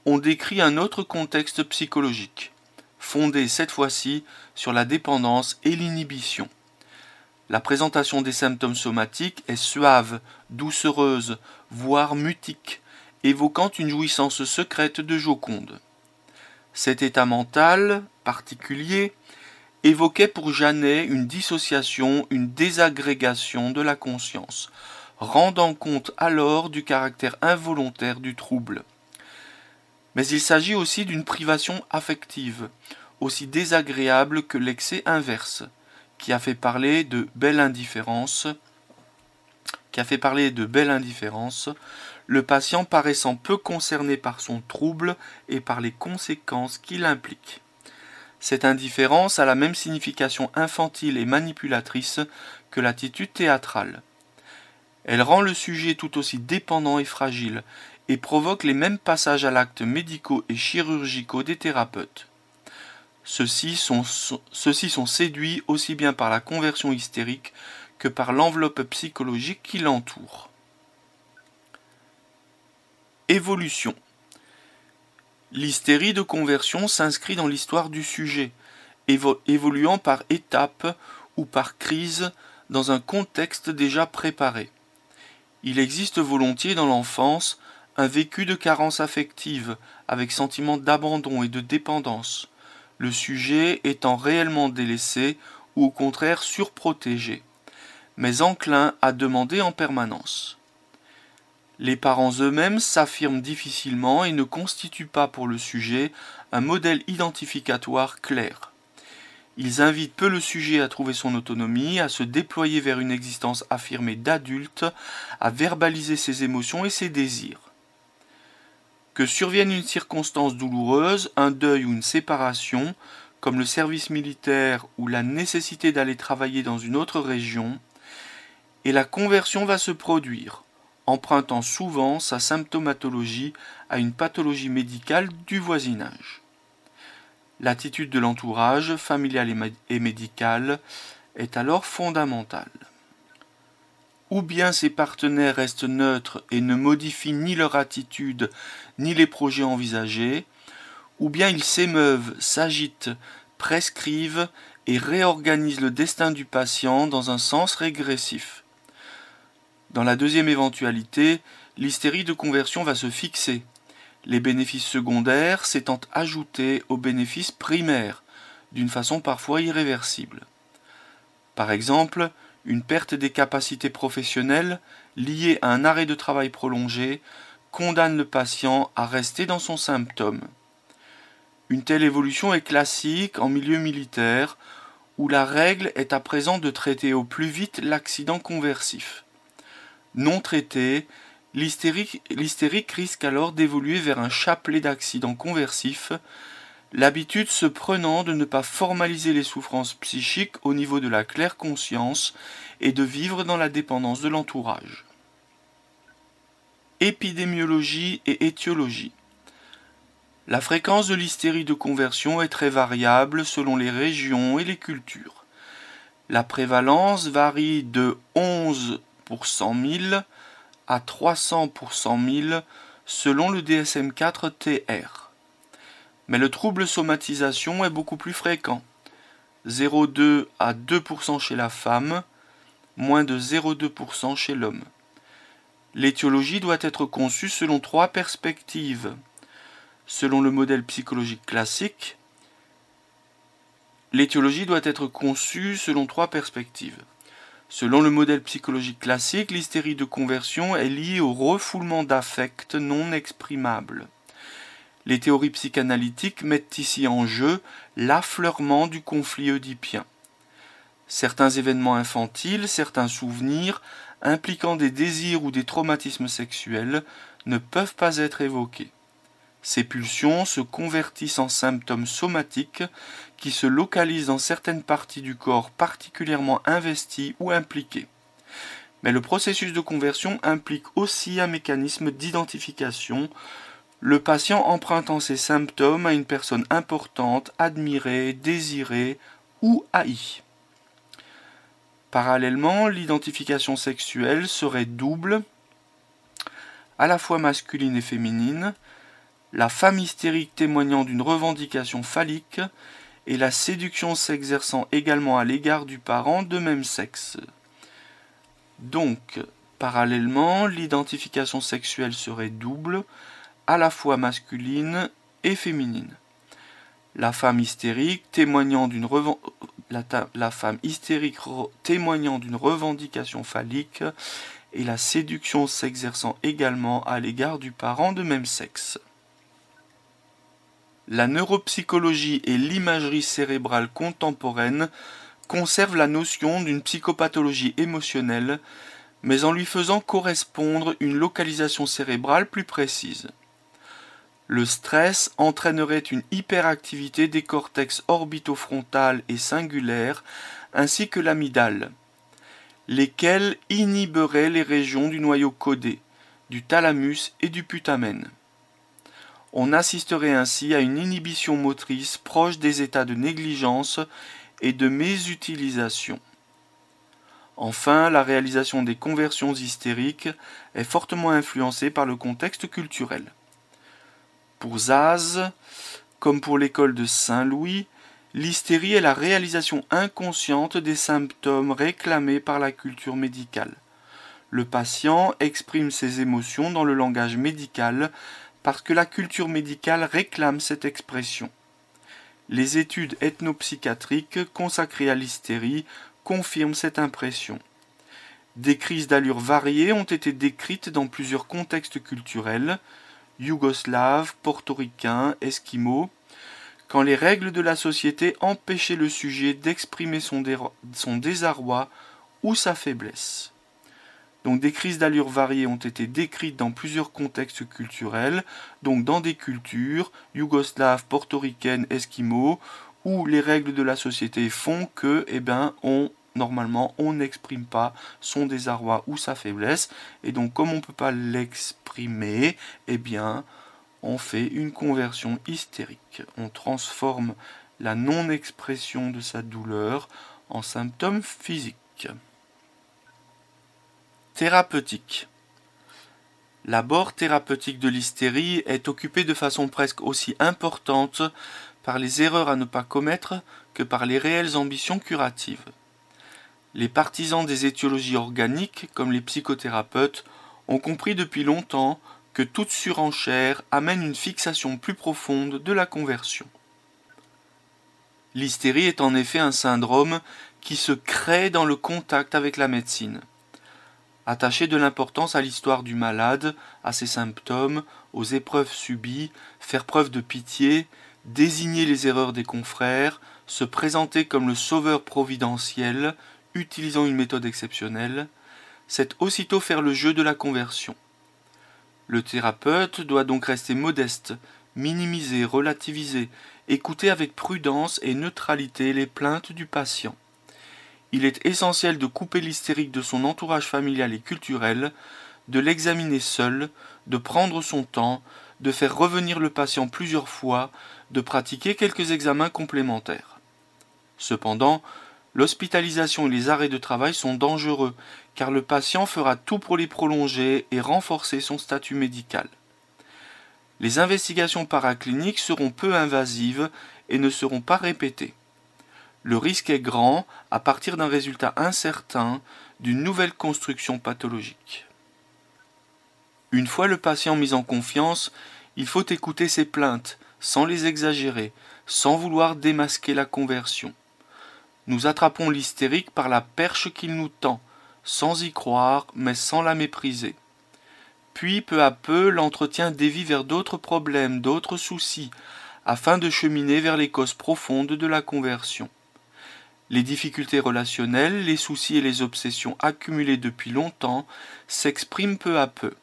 on décrit un autre contexte psychologique, fondé cette fois-ci sur la dépendance et l'inhibition. La présentation des symptômes somatiques est suave, doucereuse, voire mutique, évoquant une jouissance secrète de Joconde. Cet état mental particulier évoquait pour Janet une dissociation, une désagrégation de la conscience, rendant compte alors du caractère involontaire du trouble. Mais il s'agit aussi d'une privation affective, aussi désagréable que l'excès inverse, qui a fait parler de belle indifférence, le patient paraissant peu concerné par son trouble et par les conséquences qu'il implique. Cette indifférence a la même signification infantile et manipulatrice que l'attitude théâtrale. Elle rend le sujet tout aussi dépendant et fragile, et provoque les mêmes passages à l'acte médicaux et chirurgicaux des thérapeutes. Ceux-ci sont séduits aussi bien par la conversion hystérique que par l'enveloppe psychologique qui l'entoure. Évolution. L'hystérie de conversion s'inscrit dans l'histoire du sujet, évoluant par étapes ou par crise dans un contexte déjà préparé. Il existe volontiers dans l'enfance un vécu de carence affective, avec sentiment d'abandon et de dépendance, le sujet étant réellement délaissé ou au contraire surprotégé, mais enclin à demander en permanence. Les parents eux-mêmes s'affirment difficilement et ne constituent pas pour le sujet un modèle identificatoire clair. Ils invitent peu le sujet à trouver son autonomie, à se déployer vers une existence affirmée d'adulte, à verbaliser ses émotions et ses désirs. Que survienne une circonstance douloureuse, un deuil ou une séparation, comme le service militaire ou la nécessité d'aller travailler dans une autre région, et la conversion va se produire, empruntant souvent sa symptomatologie à une pathologie médicale du voisinage. L'attitude de l'entourage, familial et médical, est alors fondamentale. Ou bien ces partenaires restent neutres et ne modifient ni leur attitude ni les projets envisagés, ou bien ils s'émeuvent, s'agitent, prescrivent et réorganisent le destin du patient dans un sens régressif. Dans la deuxième éventualité, l'hystérie de conversion va se fixer, les bénéfices secondaires s'étant ajoutés aux bénéfices primaires, d'une façon parfois irréversible. Par exemple, une perte des capacités professionnelles liée à un arrêt de travail prolongé condamne le patient à rester dans son symptôme. Une telle évolution est classique en milieu militaire, où la règle est à présent de traiter au plus vite l'accident conversif. Non traité, l'hystérique risque alors d'évoluer vers un chapelet d'accidents conversifs, l'habitude se prenant de ne pas formaliser les souffrances psychiques au niveau de la claire conscience et de vivre dans la dépendance de l'entourage. Épidémiologie et étiologie. La fréquence de l'hystérie de conversion est très variable selon les régions et les cultures. La prévalence varie de 11 pour 100 000 à 300 pour 100 000 selon le DSM-4-TR. Mais le trouble somatisation est beaucoup plus fréquent, 0,2 à 2% chez la femme, moins de 0,2% chez l'homme. L'étiologie doit être conçue selon trois perspectives. Selon le modèle psychologique classique, l'étiologie doit être conçue selon trois perspectives. Selon le modèle psychologique classique, l'hystérie de conversion est liée au refoulement d'affects non exprimables. Les théories psychanalytiques mettent ici en jeu l'affleurement du conflit oedipien. Certains événements infantiles, certains souvenirs, impliquant des désirs ou des traumatismes sexuels, ne peuvent pas être évoqués. Ces pulsions se convertissent en symptômes somatiques qui se localisent dans certaines parties du corps particulièrement investies ou impliquées. Mais le processus de conversion implique aussi un mécanisme d'identification, le patient empruntant ses symptômes à une personne importante, admirée, désirée ou haïe. Parallèlement, l'identification sexuelle serait double, à la fois masculine et féminine, la femme hystérique témoignant d'une revendication phallique et la séduction s'exerçant également à l'égard du parent de même sexe. Donc, parallèlement, l'identification sexuelle serait double, à la fois masculine et féminine. La femme hystérique témoignant d'une revendication phallique et la séduction s'exerçant également à l'égard du parent de même sexe. La neuropsychologie et l'imagerie cérébrale contemporaine conservent la notion d'une psychopathologie émotionnelle, mais en lui faisant correspondre une localisation cérébrale plus précise. Le stress entraînerait une hyperactivité des cortex orbitofrontal et cingulaire, ainsi que l'amygdale, lesquels inhiberaient les régions du noyau codé, du thalamus et du putamen. On assisterait ainsi à une inhibition motrice proche des états de négligence et de mésutilisation. Enfin, la réalisation des conversions hystériques est fortement influencée par le contexte culturel. Pour Zaz, comme pour l'école de Saint-Louis, l'hystérie est la réalisation inconsciente des symptômes réclamés par la culture médicale. Le patient exprime ses émotions dans le langage médical parce que la culture médicale réclame cette expression. Les études ethnopsychiatriques consacrées à l'hystérie confirment cette impression. Des crises d'allure variées ont été décrites dans plusieurs contextes culturels, yougoslaves, portoricains, esquimaux, quand les règles de la société empêchaient le sujet d'exprimer son désarroi ou sa faiblesse. Donc des crises d'allure variées ont été décrites dans plusieurs contextes culturels, donc dans des cultures yougoslaves, portoricaines, esquimaux, où les règles de la société font que, normalement, on n'exprime pas son désarroi ou sa faiblesse, et donc comme on ne peut pas l'exprimer, on fait une conversion hystérique. On transforme la non-expression de sa douleur en symptômes physiques. Thérapeutique. L'abord thérapeutique de l'hystérie est occupé de façon presque aussi importante par les erreurs à ne pas commettre que par les réelles ambitions curatives. Les partisans des étiologies organiques, comme les psychothérapeutes, ont compris depuis longtemps que toute surenchère amène une fixation plus profonde de la conversion. L'hystérie est en effet un syndrome qui se crée dans le contact avec la médecine. Attacher de l'importance à l'histoire du malade, à ses symptômes, aux épreuves subies, faire preuve de pitié, désigner les erreurs des confrères, se présenter comme le sauveur providentiel, utilisant une méthode exceptionnelle, c'est aussitôt faire le jeu de la conversion. Le thérapeute doit donc rester modeste, minimiser, relativiser, écouter avec prudence et neutralité les plaintes du patient. Il est essentiel de couper l'hystérique de son entourage familial et culturel, de l'examiner seul, de prendre son temps, de faire revenir le patient plusieurs fois, de pratiquer quelques examens complémentaires. Cependant, l'hospitalisation et les arrêts de travail sont dangereux, car le patient fera tout pour les prolonger et renforcer son statut médical. Les investigations paracliniques seront peu invasives et ne seront pas répétées. Le risque est grand à partir d'un résultat incertain d'une nouvelle construction pathologique. Une fois le patient mis en confiance, il faut écouter ses plaintes, sans les exagérer, sans vouloir démasquer la conversion. Nous attrapons l'hystérique par la perche qu'il nous tend, sans y croire, mais sans la mépriser. Puis, peu à peu, l'entretien dévie vers d'autres problèmes, d'autres soucis, afin de cheminer vers les causes profondes de la conversion. Les difficultés relationnelles, les soucis et les obsessions accumulées depuis longtemps s'expriment peu à peu.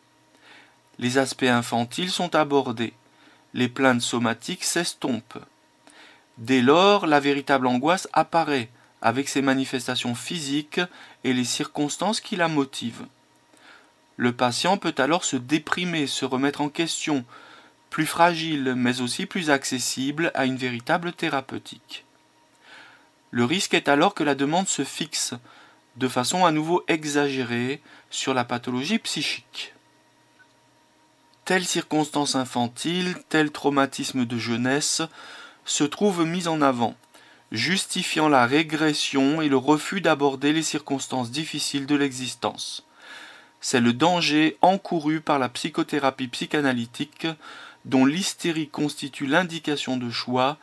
Les aspects infantiles sont abordés. Les plaintes somatiques s'estompent. Dès lors, la véritable angoisse apparaît, avec ses manifestations physiques et les circonstances qui la motivent. Le patient peut alors se déprimer, se remettre en question, plus fragile, mais aussi plus accessible à une véritable thérapeutique. Le risque est alors que la demande se fixe, de façon à nouveau exagérée, sur la pathologie psychique. Telle circonstance infantile, tel traumatisme de jeunesse se trouve mis en avant, justifiant la régression et le refus d'aborder les circonstances difficiles de l'existence. C'est le danger encouru par la psychothérapie psychanalytique, dont l'hystérie constitue l'indication de choix,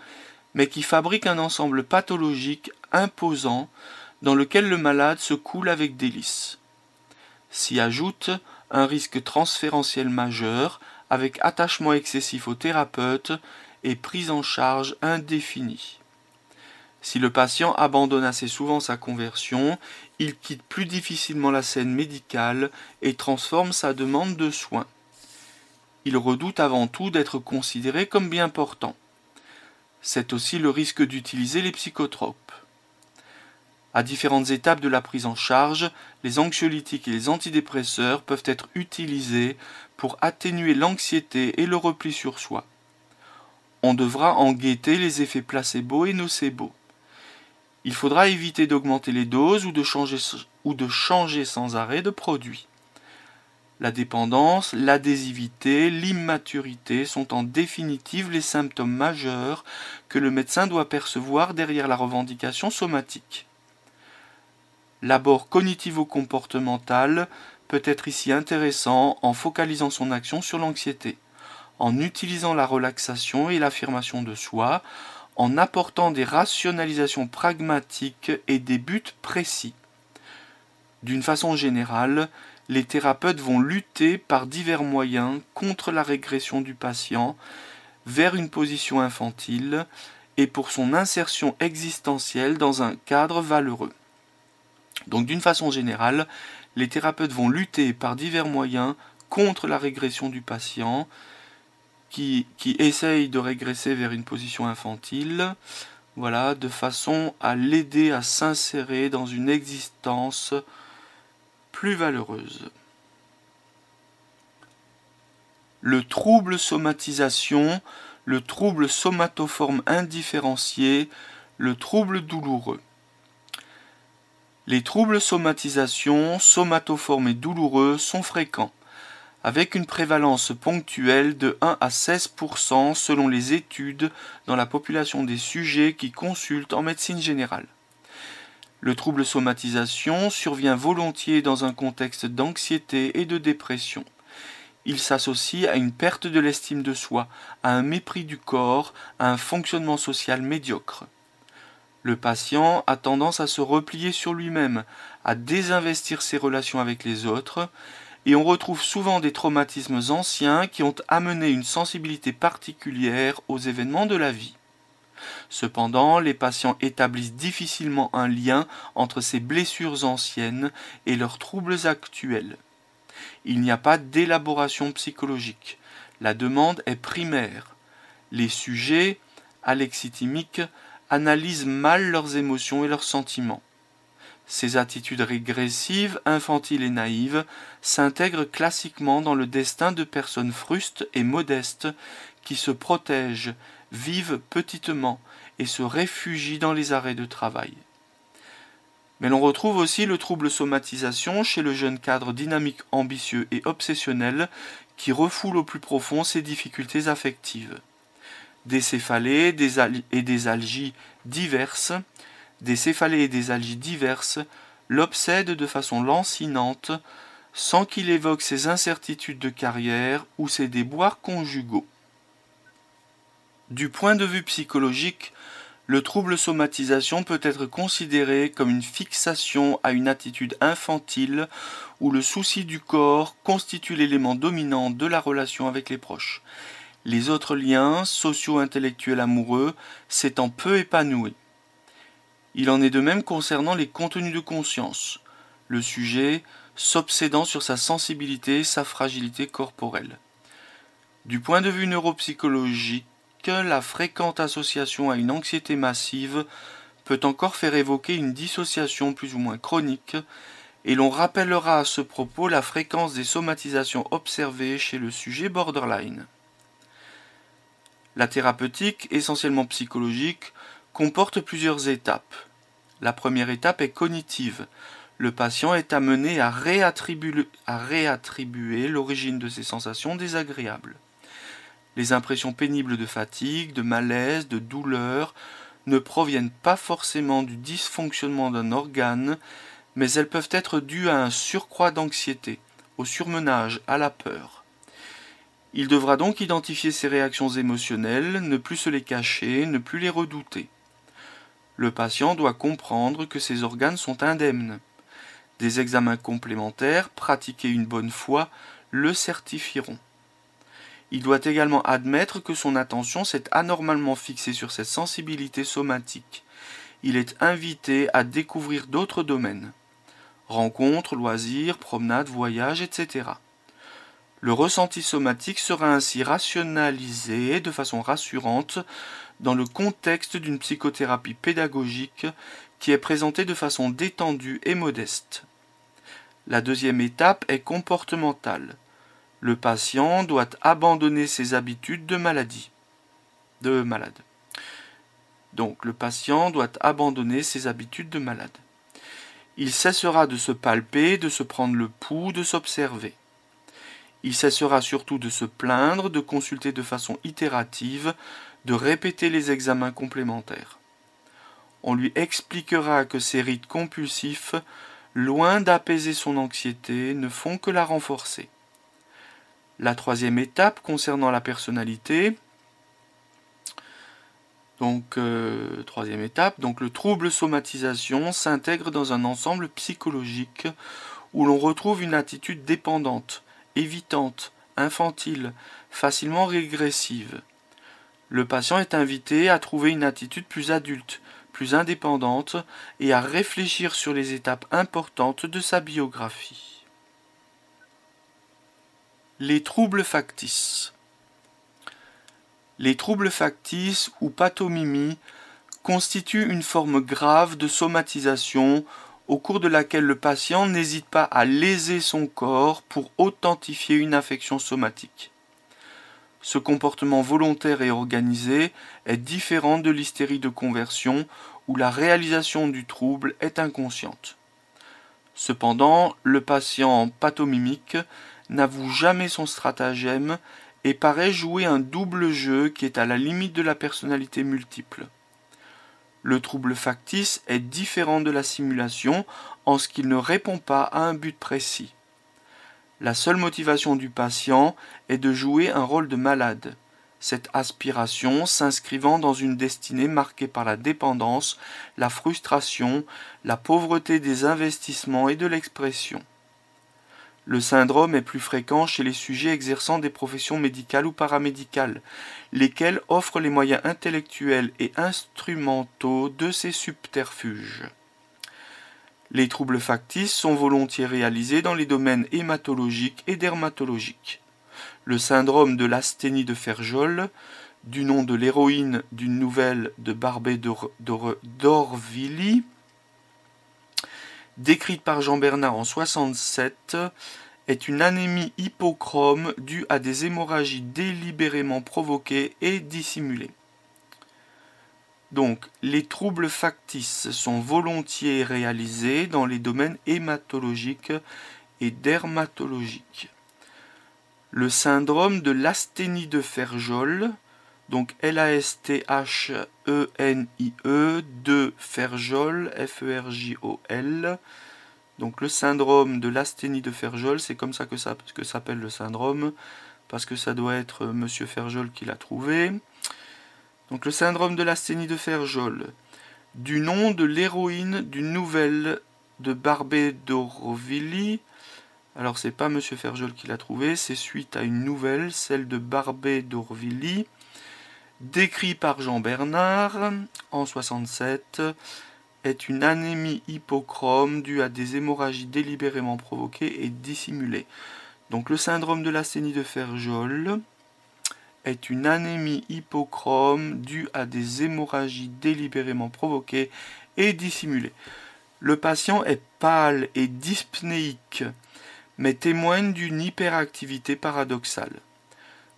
mais qui fabrique un ensemble pathologique imposant dans lequel le malade se coule avec délice. S'y ajoute un risque transférentiel majeur avec attachement excessif au thérapeute et prise en charge indéfinie. Si le patient abandonne assez souvent sa conversion, il quitte plus difficilement la scène médicale et transforme sa demande de soins. Il redoute avant tout d'être considéré comme bien portant. C'est aussi le risque d'utiliser les psychotropes. À différentes étapes de la prise en charge, les anxiolytiques et les antidépresseurs peuvent être utilisés pour atténuer l'anxiété et le repli sur soi. On devra en guetter les effets placebo et nocebo. Il faudra éviter d'augmenter les doses ou de changer sans arrêt de produit. La dépendance, l'adhésivité, l'immaturité sont en définitive les symptômes majeurs que le médecin doit percevoir derrière la revendication somatique. L'abord cognitivo-comportemental peut être ici intéressant en focalisant son action sur l'anxiété, en utilisant la relaxation et l'affirmation de soi, en apportant des rationalisations pragmatiques et des buts précis. D'une façon générale, les thérapeutes vont lutter par divers moyens contre la régression du patient vers une position infantile et pour son insertion existentielle dans un cadre valeureux. Donc d'une façon générale, les thérapeutes vont lutter par divers moyens contre la régression du patient qui essaye de régresser vers une position infantile, voilà, de façon à l'aider à s'insérer dans une existence plus valeureuse. Le trouble somatisation, le trouble somatoforme indifférencié, le trouble douloureux. Les troubles somatisation, somatoformes et douloureux sont fréquents, avec une prévalence ponctuelle de 1 à 16% selon les études dans la population des sujets qui consultent en médecine générale. Le trouble somatisation survient volontiers dans un contexte d'anxiété et de dépression. Il s'associe à une perte de l'estime de soi, à un mépris du corps, à un fonctionnement social médiocre. Le patient a tendance à se replier sur lui-même, à désinvestir ses relations avec les autres, et on retrouve souvent des traumatismes anciens qui ont amené une sensibilité particulière aux événements de la vie. Cependant, les patients établissent difficilement un lien entre ces blessures anciennes et leurs troubles actuels. Il n'y a pas d'élaboration psychologique. La demande est primaire. Les sujets, alexithymiques, analysent mal leurs émotions et leurs sentiments. Ces attitudes régressives, infantiles et naïves s'intègrent classiquement dans le destin de personnes frustes et modestes qui se protègent, vivent petitement et se réfugient dans les arrêts de travail. Mais l'on retrouve aussi le trouble somatisation chez le jeune cadre dynamique, ambitieux et obsessionnel qui refoule au plus profond ses difficultés affectives. Des céphalées et des algies diverses, l'obsèdent de façon lancinante sans qu'il évoque ses incertitudes de carrière ou ses déboires conjugaux. Du point de vue psychologique, Le trouble somatisation peut être considéré comme une fixation à une attitude infantile où le souci du corps constitue l'élément dominant de la relation avec les proches. Les autres liens socio-intellectuels amoureux s'étant peu épanouis. Il en est de même concernant les contenus de conscience, le sujet s'obsédant sur sa sensibilité et sa fragilité corporelle. Du point de vue neuropsychologique, la fréquente association à une anxiété massive peut encore faire évoquer une dissociation plus ou moins chronique, et l'on rappellera à ce propos la fréquence des somatisations observées chez le sujet borderline. La thérapeutique, essentiellement psychologique, comporte plusieurs étapes. La première étape est cognitive. Le patient est amené à réattribuer l'origine de ses sensations désagréables. Les impressions pénibles de fatigue, de malaise, de douleur ne proviennent pas forcément du dysfonctionnement d'un organe, mais elles peuvent être dues à un surcroît d'anxiété, au surmenage, à la peur. Il devra donc identifier ses réactions émotionnelles, ne plus se les cacher, ne plus les redouter. Le patient doit comprendre que ses organes sont indemnes. Des examens complémentaires, pratiqués une bonne fois, le certifieront. Il doit également admettre que son attention s'est anormalement fixée sur cette sensibilité somatique. Il est invité à découvrir d'autres domaines. Rencontres, loisirs, promenades, voyages, etc. Le ressenti somatique sera ainsi rationalisé de façon rassurante dans le contexte d'une psychothérapie pédagogique qui est présentée de façon détendue et modeste. La deuxième étape est comportementale. Le patient doit abandonner ses habitudes de malade. Donc le patient doit abandonner ses habitudes de malade. Il cessera de se palper, de se prendre le pouls, de s'observer. Il cessera surtout de se plaindre, de consulter de façon itérative, de répéter les examens complémentaires. On lui expliquera que ces rites compulsifs, loin d'apaiser son anxiété, ne font que la renforcer. La troisième étape concernant la personnalité, donc le trouble somatisation s'intègre dans un ensemble psychologique où l'on retrouve une attitude dépendante, évitante, infantile, facilement régressive. Le patient est invité à trouver une attitude plus adulte, plus indépendante et à réfléchir sur les étapes importantes de sa biographie. Les troubles factices. Les troubles factices ou pathomimie constituent une forme grave de somatisation au cours de laquelle le patient n'hésite pas à léser son corps pour authentifier une affection somatique. Ce comportement volontaire et organisé est différent de l'hystérie de conversion où la réalisation du trouble est inconsciente. Cependant, le patient pathomimique n'avoue jamais son stratagème et paraît jouer un double jeu qui est à la limite de la personnalité multiple. Le trouble factice est différent de la simulation en ce qu'il ne répond pas à un but précis. La seule motivation du patient est de jouer un rôle de malade, cette aspiration s'inscrivant dans une destinée marquée par la dépendance, la frustration, la pauvreté des investissements et de l'expression. Le syndrome est plus fréquent chez les sujets exerçant des professions médicales ou paramédicales, lesquels offrent les moyens intellectuels et instrumentaux de ces subterfuges. Les troubles factices sont volontiers réalisés dans les domaines hématologiques et dermatologiques. Le syndrome de l'asthénie de Ferjol, du nom de l'héroïne d'une nouvelle de Barbey d'Aurevilly, décrite par Jean Bernard en 1967, est une anémie hypochrome due à des hémorragies délibérément provoquées et dissimulées. Donc, les troubles factices sont volontiers réalisés dans les domaines hématologiques et dermatologiques. Le syndrome de l'asthénie de Ferjol, donc L-A-S-T-H-E-N-I-E, de Ferjol, F-E-R-J-O-L. Donc le syndrome de l'asthénie de Ferjol, c'est comme ça que s'appelle le syndrome, parce que ça doit être Monsieur Ferjol qui l'a trouvé. Donc le syndrome de l'asthénie de Ferjol, du nom de l'héroïne d'une nouvelle de Barbey d'Aurevilly. Alors c'est pas Monsieur Ferjol qui l'a trouvé, c'est suite à une nouvelle, celle de Barbey d'Aurevilly, décrit par Jean Bernard en 67, est une anémie hypochrome due à des hémorragies délibérément provoquées et dissimulées. Donc le syndrome de l'asthénie de Ferjol est une anémie hypochrome due à des hémorragies délibérément provoquées et dissimulées. Le patient est pâle et dyspnéique, mais témoigne d'une hyperactivité paradoxale.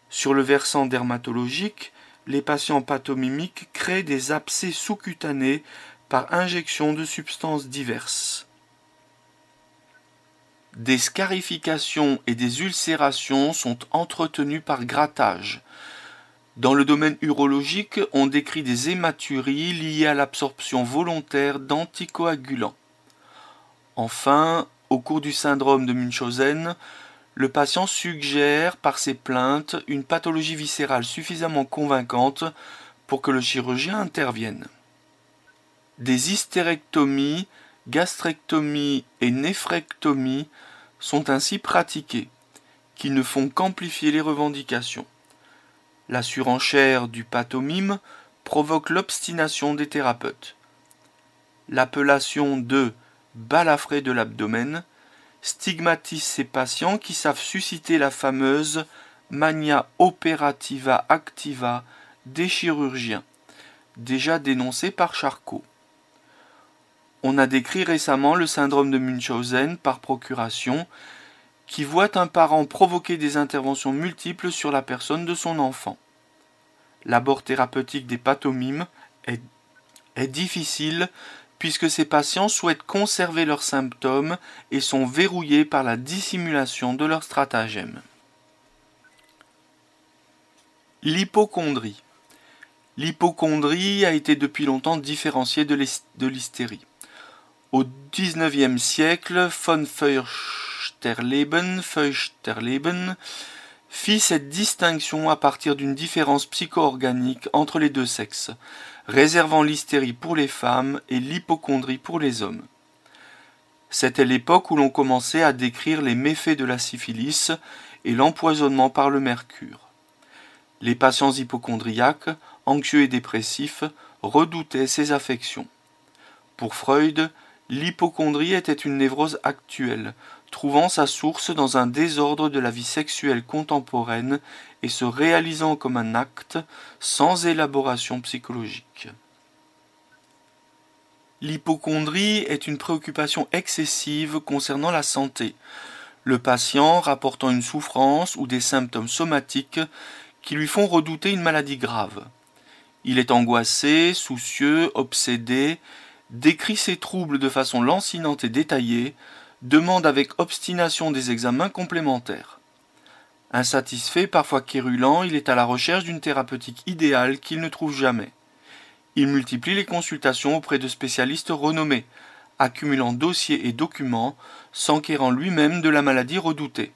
Sur le versant dermatologique, les patients pathomimiques créent des abcès sous-cutanés par injection de substances diverses. Des scarifications et des ulcérations sont entretenues par grattage. Dans le domaine urologique, on décrit des hématuries liées à l'absorption volontaire d'anticoagulants. Enfin, au cours du syndrome de Munchausen, le patient suggère par ses plaintes une pathologie viscérale suffisamment convaincante pour que le chirurgien intervienne. Des hystérectomies, gastrectomies et néphrectomies sont ainsi pratiquées, qui ne font qu'amplifier les revendications. La surenchère du pathomime provoque l'obstination des thérapeutes. L'appellation de balafré de l'abdomen stigmatise ces patients qui savent susciter la fameuse mania operativa activa des chirurgiens, déjà dénoncée par Charcot. On a décrit récemment le syndrome de Munchausen par procuration, qui voit un parent provoquer des interventions multiples sur la personne de son enfant. L'abord thérapeutique des pathomimes est difficile puisque ces patients souhaitent conserver leurs symptômes et sont verrouillés par la dissimulation de leurs stratagèmes. L'hypocondrie. L'hypocondrie a été depuis longtemps différenciée de l'hystérie. Au XIXe siècle, von Feuchterleben fit cette distinction à partir d'une différence psycho-organique entre les deux sexes, réservant l'hystérie pour les femmes et l'hypocondrie pour les hommes. C'était l'époque où l'on commençait à décrire les méfaits de la syphilis et l'empoisonnement par le mercure. Les patients hypocondriaques, anxieux et dépressifs, redoutaient ces affections. Pour Freud, l'hypocondrie était une névrose actuelle, trouvant sa source dans un désordre de la vie sexuelle contemporaine et se réalisant comme un acte sans élaboration psychologique. L'hypocondrie est une préoccupation excessive concernant la santé, le patient rapportant une souffrance ou des symptômes somatiques qui lui font redouter une maladie grave. Il est angoissé, soucieux, obsédé, décrit ses troubles de façon lancinante et détaillée, demande avec obstination des examens complémentaires. Insatisfait, parfois quérulent, il est à la recherche d'une thérapeutique idéale qu'il ne trouve jamais. Il multiplie les consultations auprès de spécialistes renommés, accumulant dossiers et documents, s'enquérant lui-même de la maladie redoutée,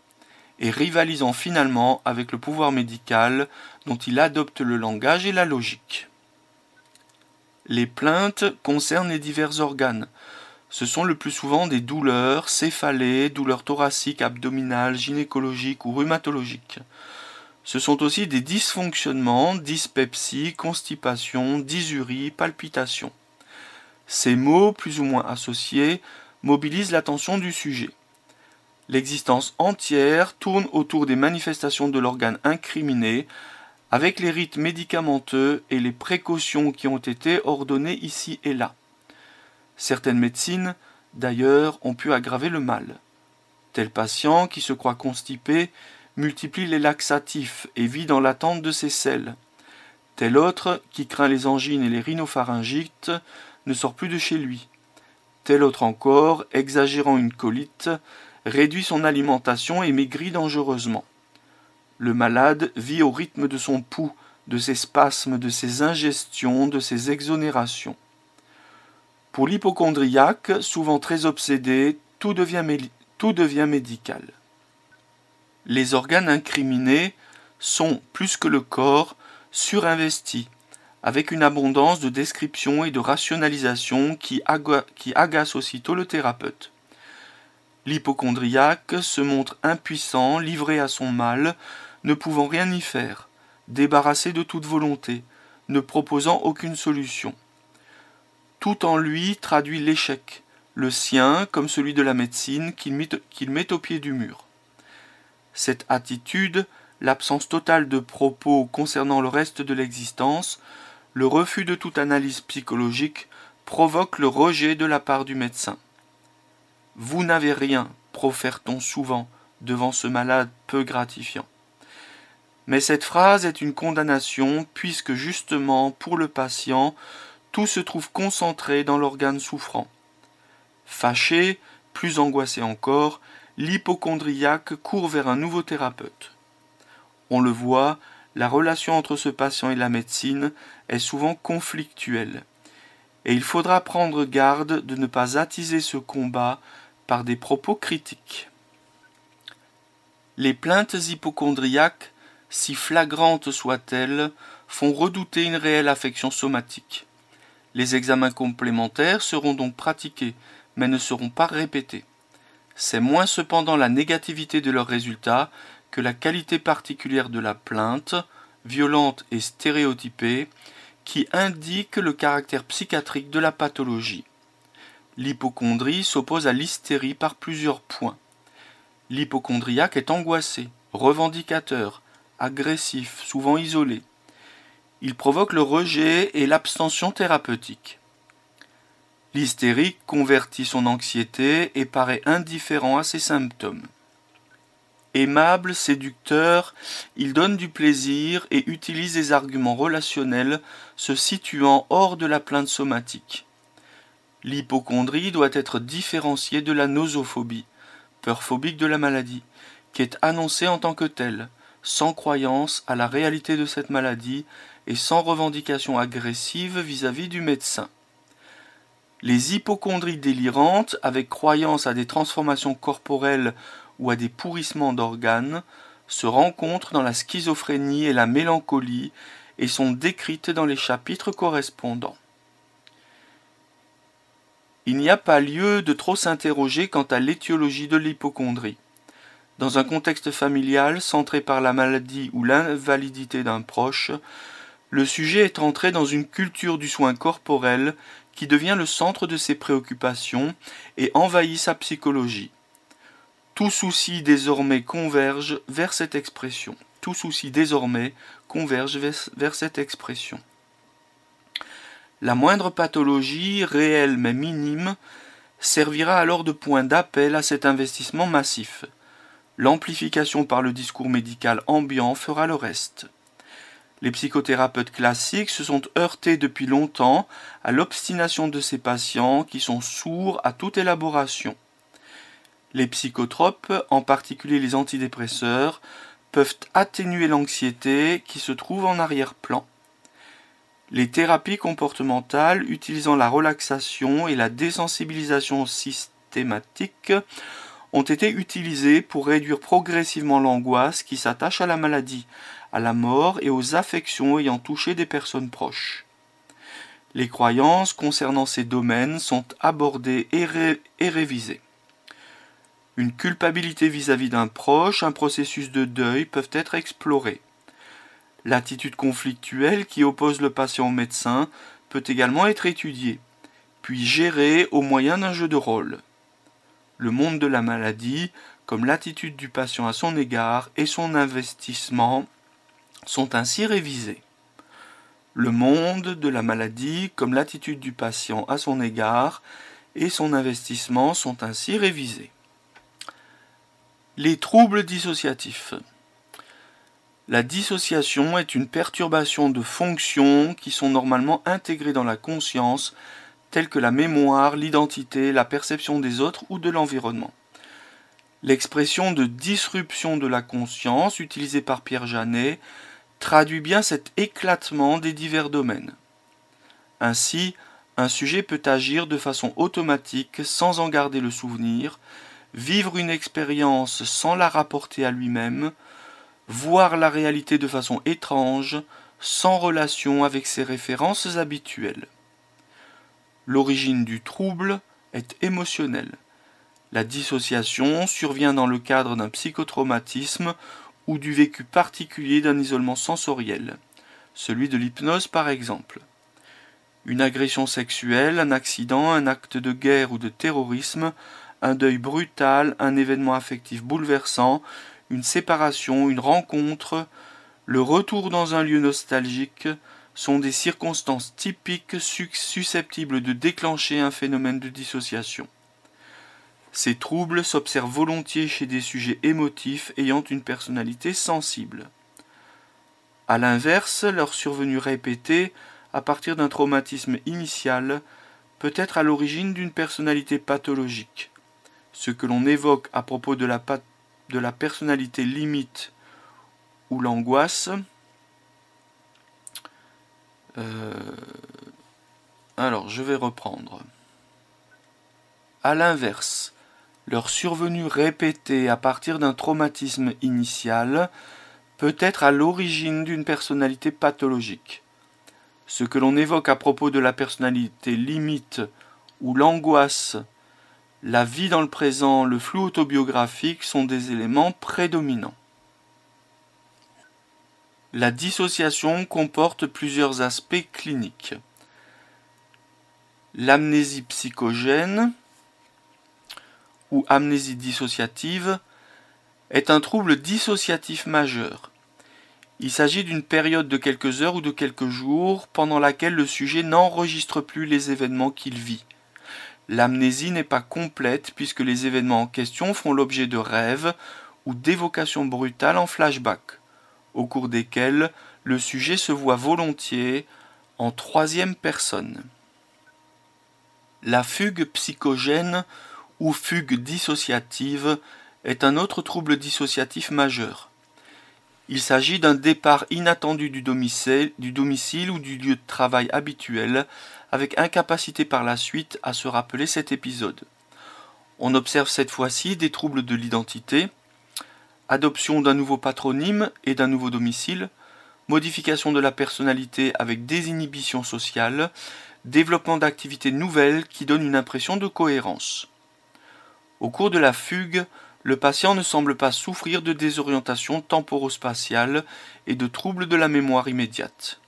et rivalisant finalement avec le pouvoir médical dont il adopte le langage et la logique. Les plaintes concernent les divers organes. Ce sont le plus souvent des douleurs, céphalées, douleurs thoraciques, abdominales, gynécologiques ou rhumatologiques. Ce sont aussi des dysfonctionnements, dyspepsie, constipation, dysurie, palpitations. Ces mots, plus ou moins associés, mobilisent l'attention du sujet. L'existence entière tourne autour des manifestations de l'organe incriminé, avec les rites médicamenteux et les précautions qui ont été ordonnées ici et là. Certaines médecines, d'ailleurs, ont pu aggraver le mal. Tel patient qui se croit constipé multiplie les laxatifs et vit dans l'attente de ses selles. Tel autre qui craint les angines et les rhinopharyngites ne sort plus de chez lui. Tel autre encore, exagérant une colite, réduit son alimentation et maigrit dangereusement. Le malade vit au rythme de son pouls, de ses spasmes, de ses ingestions, de ses exonérations. Pour l'hypocondriaque, souvent très obsédé, tout devient médical. Les organes incriminés sont, plus que le corps, surinvestis, avec une abondance de descriptions et de rationalisation qui agace aussitôt le thérapeute. L'hypocondriaque se montre impuissant, livré à son mal, ne pouvant rien y faire, débarrassé de toute volonté, ne proposant aucune solution. Tout en lui traduit l'échec, le sien comme celui de la médecine qu'il met au pied du mur. Cette attitude, l'absence totale de propos concernant le reste de l'existence, le refus de toute analyse psychologique provoque le rejet de la part du médecin. « Vous n'avez rien », profère-t-on souvent devant ce malade peu gratifiant. Mais cette phrase est une condamnation puisque justement, pour le patient, tout se trouve concentré dans l'organe souffrant. Fâché, plus angoissé encore, l'hypocondriaque court vers un nouveau thérapeute. On le voit, la relation entre ce patient et la médecine est souvent conflictuelle. Et il faudra prendre garde de ne pas attiser ce combat par des propos critiques. Les plaintes hypocondriaques, si flagrantes soient-elles, font redouter une réelle affection somatique. Les examens complémentaires seront donc pratiqués, mais ne seront pas répétés. C'est moins cependant la négativité de leurs résultats que la qualité particulière de la plainte, violente et stéréotypée, qui indique le caractère psychiatrique de la pathologie. L'hypocondrie s'oppose à l'hystérie par plusieurs points. L'hypocondriaque est angoissé, revendicateur, agressif, souvent isolé. Il provoque le rejet et l'abstention thérapeutique. L'hystérique convertit son anxiété et paraît indifférent à ses symptômes. Aimable, séducteur, il donne du plaisir et utilise des arguments relationnels se situant hors de la plainte somatique. L'hypocondrie doit être différenciée de la nosophobie, peur phobique de la maladie, qui est annoncée en tant que telle, sans croyance à la réalité de cette maladie et sans revendication agressive vis-à-vis du médecin. Les hypocondries délirantes, avec croyance à des transformations corporelles ou à des pourrissements d'organes, se rencontrent dans la schizophrénie et la mélancolie et sont décrites dans les chapitres correspondants. Il n'y a pas lieu de trop s'interroger quant à l'étiologie de l'hypocondrie. Dans un contexte familial centré par la maladie ou l'invalidité d'un proche, le sujet est entré dans une culture du soin corporel qui devient le centre de ses préoccupations et envahit sa psychologie. Tout souci désormais converge vers cette expression. Tout souci désormais converge vers cette expression. La moindre pathologie, réelle mais minime, servira alors de point d'appel à cet investissement massif. L'amplification par le discours médical ambiant fera le reste. Les psychothérapeutes classiques se sont heurtés depuis longtemps à l'obstination de ces patients qui sont sourds à toute élaboration. Les psychotropes, en particulier les antidépresseurs, peuvent atténuer l'anxiété qui se trouve en arrière-plan. Les thérapies comportementales utilisant la relaxation et la désensibilisation systématique ont été utilisées pour réduire progressivement l'angoisse qui s'attache à la maladie, à la mort et aux affections ayant touché des personnes proches. Les croyances concernant ces domaines sont abordées et révisées. Une culpabilité vis-à-vis d'un proche, un processus de deuil peuvent être explorés. L'attitude conflictuelle qui oppose le patient au médecin peut également être étudiée, puis gérée au moyen d'un jeu de rôle. Le monde de la maladie, comme l'attitude du patient à son égard et son investissement, sont ainsi révisés. Le monde de la maladie, comme l'attitude du patient à son égard et son investissement, sont ainsi révisés. Les troubles dissociatifs. La dissociation est une perturbation de fonctions qui sont normalement intégrées dans la conscience, telles que la mémoire, l'identité, la perception des autres ou de l'environnement. L'expression de disruption de la conscience, utilisée par Pierre Janet, traduit bien cet éclatement des divers domaines. Ainsi, un sujet peut agir de façon automatique sans en garder le souvenir, vivre une expérience sans la rapporter à lui-même, voir la réalité de façon étrange, sans relation avec ses références habituelles. L'origine du trouble est émotionnelle. La dissociation survient dans le cadre d'un psychotraumatisme ou du vécu particulier d'un isolement sensoriel, celui de l'hypnose par exemple. Une agression sexuelle, un accident, un acte de guerre ou de terrorisme, un deuil brutal, un événement affectif bouleversant, une séparation, une rencontre, le retour dans un lieu nostalgique sont des circonstances typiques susceptibles de déclencher un phénomène de dissociation. Ces troubles s'observent volontiers chez des sujets émotifs ayant une personnalité sensible. A l'inverse, leur survenue répétée, à partir d'un traumatisme initial, peut être à l'origine d'une personnalité pathologique. Ce que l'on évoque à propos de la personnalité limite ou l'angoisse. Alors, je vais reprendre. A l'inverse, leur survenue répétée à partir d'un traumatisme initial peut être à l'origine d'une personnalité pathologique. Ce que l'on évoque à propos de la personnalité limite ou l'angoisse, la vie dans le présent, le flou autobiographique sont des éléments prédominants. La dissociation comporte plusieurs aspects cliniques. L'amnésie psychogène ou amnésie dissociative est un trouble dissociatif majeur. Il s'agit d'une période de quelques heures ou de quelques jours pendant laquelle le sujet n'enregistre plus les événements qu'il vit. L'amnésie n'est pas complète puisque les événements en question font l'objet de rêves ou d'évocations brutales en flashback, au cours desquels le sujet se voit volontiers en troisième personne. La fugue psychogène ou fugue dissociative est un autre trouble dissociatif majeur. Il s'agit d'un départ inattendu du domicile ou du lieu de travail habituel, avec incapacité par la suite à se rappeler cet épisode. On observe cette fois-ci des troubles de l'identité, adoption d'un nouveau patronyme et d'un nouveau domicile, modification de la personnalité avec désinhibition sociale, développement d'activités nouvelles qui donnent une impression de cohérence. Au cours de la fugue, le patient ne semble pas souffrir de désorientation temporospatiale et de troubles de la mémoire immédiate.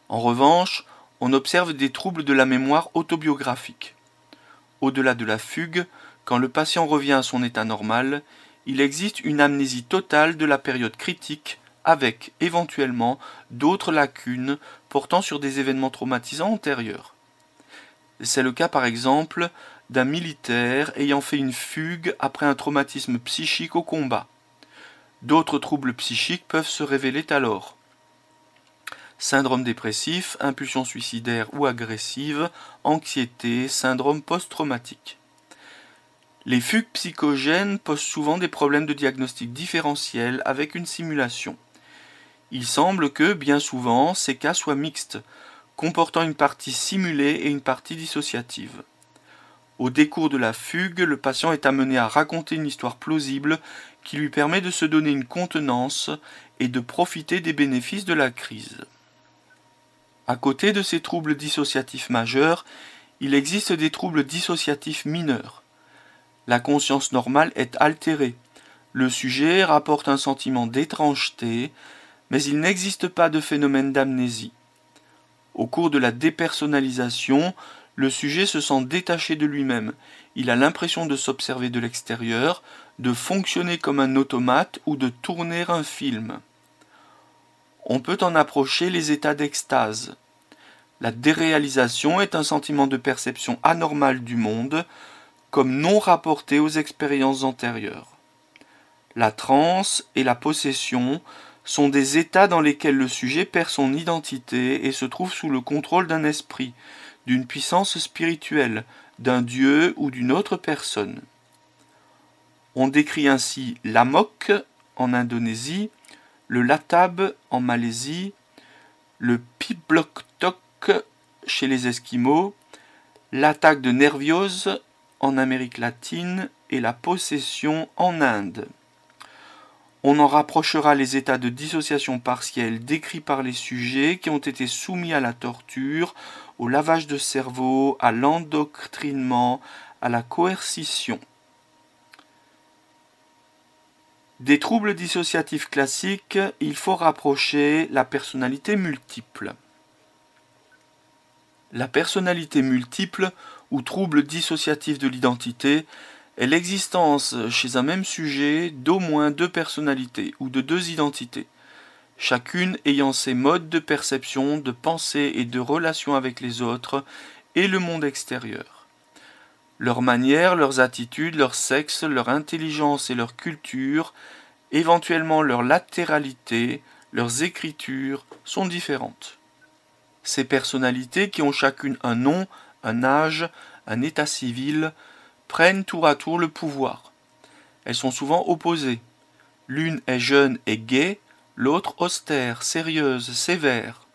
En revanche, on observe des troubles de la mémoire autobiographique. Au-delà de la fugue, quand le patient revient à son état normal, il existe une amnésie totale de la période critique avec, éventuellement, d'autres lacunes portant sur des événements traumatisants antérieurs. C'est le cas par exemple d'un militaire ayant fait une fugue après un traumatisme psychique au combat. D'autres troubles psychiques peuvent se révéler alors. Syndrome dépressif, impulsion suicidaire ou agressive, anxiété, syndrome post-traumatique. Les fugues psychogènes posent souvent des problèmes de diagnostic différentiel avec une simulation. Il semble que, bien souvent, ces cas soient mixtes, comportant une partie simulée et une partie dissociative. Au décours de la fugue, le patient est amené à raconter une histoire plausible qui lui permet de se donner une contenance et de profiter des bénéfices de la crise. À côté de ces troubles dissociatifs majeurs, il existe des troubles dissociatifs mineurs. La conscience normale est altérée. Le sujet rapporte un sentiment d'étrangeté, mais il n'existe pas de phénomène d'amnésie. Au cours de la dépersonnalisation, le sujet se sent détaché de lui-même. Il a l'impression de s'observer de l'extérieur, de fonctionner comme un automate ou de tourner un film. On peut en approcher les états d'extase. La déréalisation est un sentiment de perception anormale du monde, comme non rapporté aux expériences antérieures. La transe et la possession sont des états dans lesquels le sujet perd son identité et se trouve sous le contrôle d'un esprit, d'une puissance spirituelle, d'un dieu ou d'une autre personne. On décrit ainsi l'amok en Indonésie, le latab en Malaisie, le pibloktok chez les Esquimaux, l'attaque de nerviose en Amérique latine et la possession en Inde. On en rapprochera les états de dissociation partielle décrits par les sujets qui ont été soumis à la torture, au lavage de cerveau, à l'endoctrinement, à la coercition. Des troubles dissociatifs classiques, il faut rapprocher la personnalité multiple. La personnalité multiple, ou trouble dissociatif de l'identité, est l'existence chez un même sujet d'au moins deux personnalités ou de deux identités, chacune ayant ses modes de perception, de pensée et de relation avec les autres et le monde extérieur. Leurs manières, leurs attitudes, leur sexe, leur intelligence et leur culture, éventuellement leur latéralité, leurs écritures, sont différentes. Ces personnalités, qui ont chacune un nom, un âge, un état civil, prennent tour à tour le pouvoir. Elles sont souvent opposées. L'une est jeune et gaie, l'autre austère, sérieuse, sévère.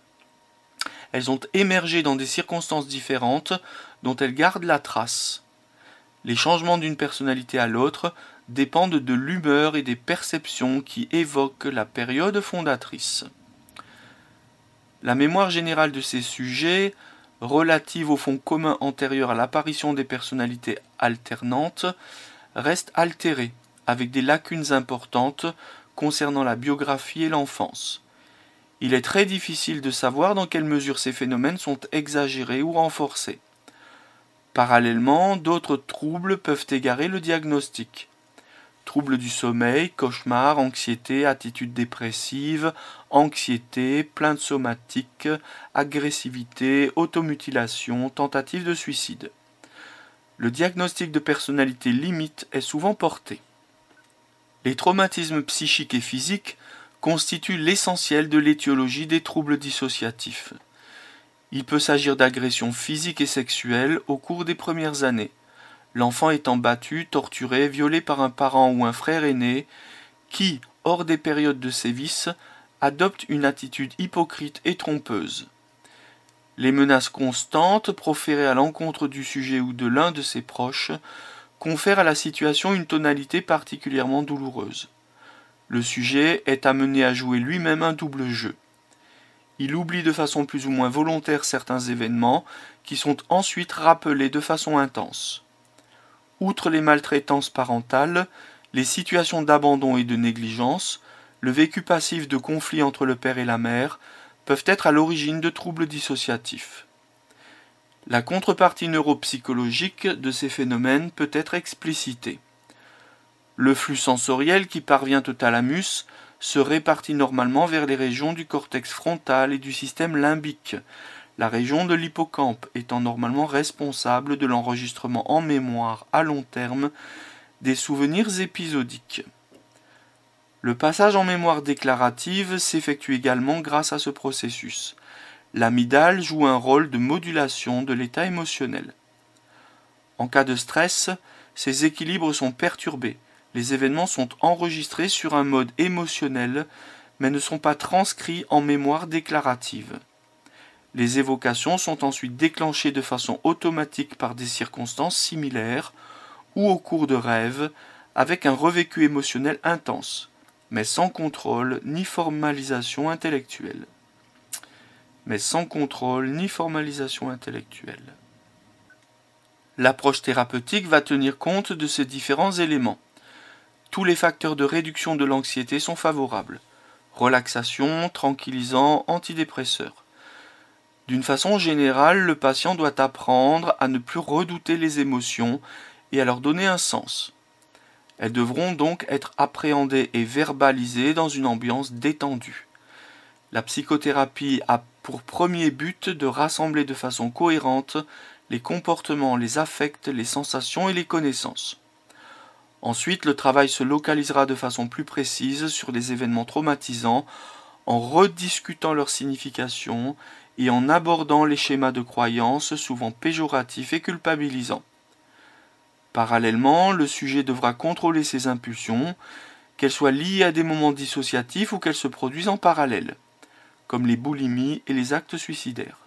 Elles ont émergé dans des circonstances différentes dont elles gardent la trace. Les changements d'une personnalité à l'autre dépendent de l'humeur et des perceptions qui évoquent la période fondatrice. La mémoire générale de ces sujets, relative au fond commun antérieur à l'apparition des personnalités alternantes, reste altérée, avec des lacunes importantes concernant la biographie et l'enfance. Il est très difficile de savoir dans quelle mesure ces phénomènes sont exagérés ou renforcés. Parallèlement, d'autres troubles peuvent égarer le diagnostic. Troubles du sommeil, cauchemars, anxiété, attitude dépressive, anxiété, plaintes somatiques, agressivité, automutilation, tentative de suicide. Le diagnostic de personnalité limite est souvent porté. Les traumatismes psychiques et physiques constituent l'essentiel de l'étiologie des troubles dissociatifs. Il peut s'agir d'agressions physiques et sexuelles au cours des premières années, l'enfant étant battu, torturé, violé par un parent ou un frère aîné qui, hors des périodes de sévices, adopte une attitude hypocrite et trompeuse. Les menaces constantes proférées à l'encontre du sujet ou de l'un de ses proches confèrent à la situation une tonalité particulièrement douloureuse. Le sujet est amené à jouer lui-même un double jeu. Il oublie de façon plus ou moins volontaire certains événements qui sont ensuite rappelés de façon intense. Outre les maltraitances parentales, les situations d'abandon et de négligence, le vécu passif de conflits entre le père et la mère peuvent être à l'origine de troubles dissociatifs. La contrepartie neuropsychologique de ces phénomènes peut être explicitée. Le flux sensoriel qui parvient au thalamus se répartit normalement vers les régions du cortex frontal et du système limbique, la région de l'hippocampe étant normalement responsable de l'enregistrement en mémoire à long terme des souvenirs épisodiques. Le passage en mémoire déclarative s'effectue également grâce à ce processus. L'amygdale joue un rôle de modulation de l'état émotionnel. En cas de stress, ces équilibres sont perturbés. Les événements sont enregistrés sur un mode émotionnel, mais ne sont pas transcrits en mémoire déclarative. Les évocations sont ensuite déclenchées de façon automatique par des circonstances similaires ou au cours de rêves, avec un revécu émotionnel intense, mais sans contrôle ni formalisation intellectuelle. L'approche thérapeutique va tenir compte de ces différents éléments. Tous les facteurs de réduction de l'anxiété sont favorables. Relaxation, tranquillisant, antidépresseurs. D'une façon générale, le patient doit apprendre à ne plus redouter les émotions et à leur donner un sens. Elles devront donc être appréhendées et verbalisées dans une ambiance détendue. La psychothérapie a pour premier but de rassembler de façon cohérente les comportements, les affects, les sensations et les connaissances. Ensuite, le travail se localisera de façon plus précise sur les événements traumatisants en rediscutant leur signification et en abordant les schémas de croyance souvent péjoratifs et culpabilisants. Parallèlement, le sujet devra contrôler ses impulsions, qu'elles soient liées à des moments dissociatifs ou qu'elles se produisent en parallèle, comme les boulimies et les actes suicidaires.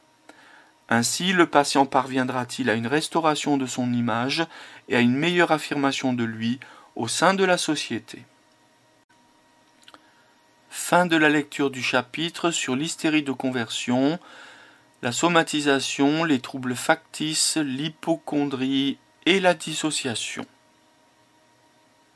Ainsi, le patient parviendra-t-il à une restauration de son image et à une meilleure affirmation de lui au sein de la société. Fin de la lecture du chapitre sur l'hystérie de conversion, la somatisation, les troubles factices, l'hypocondrie et la dissociation.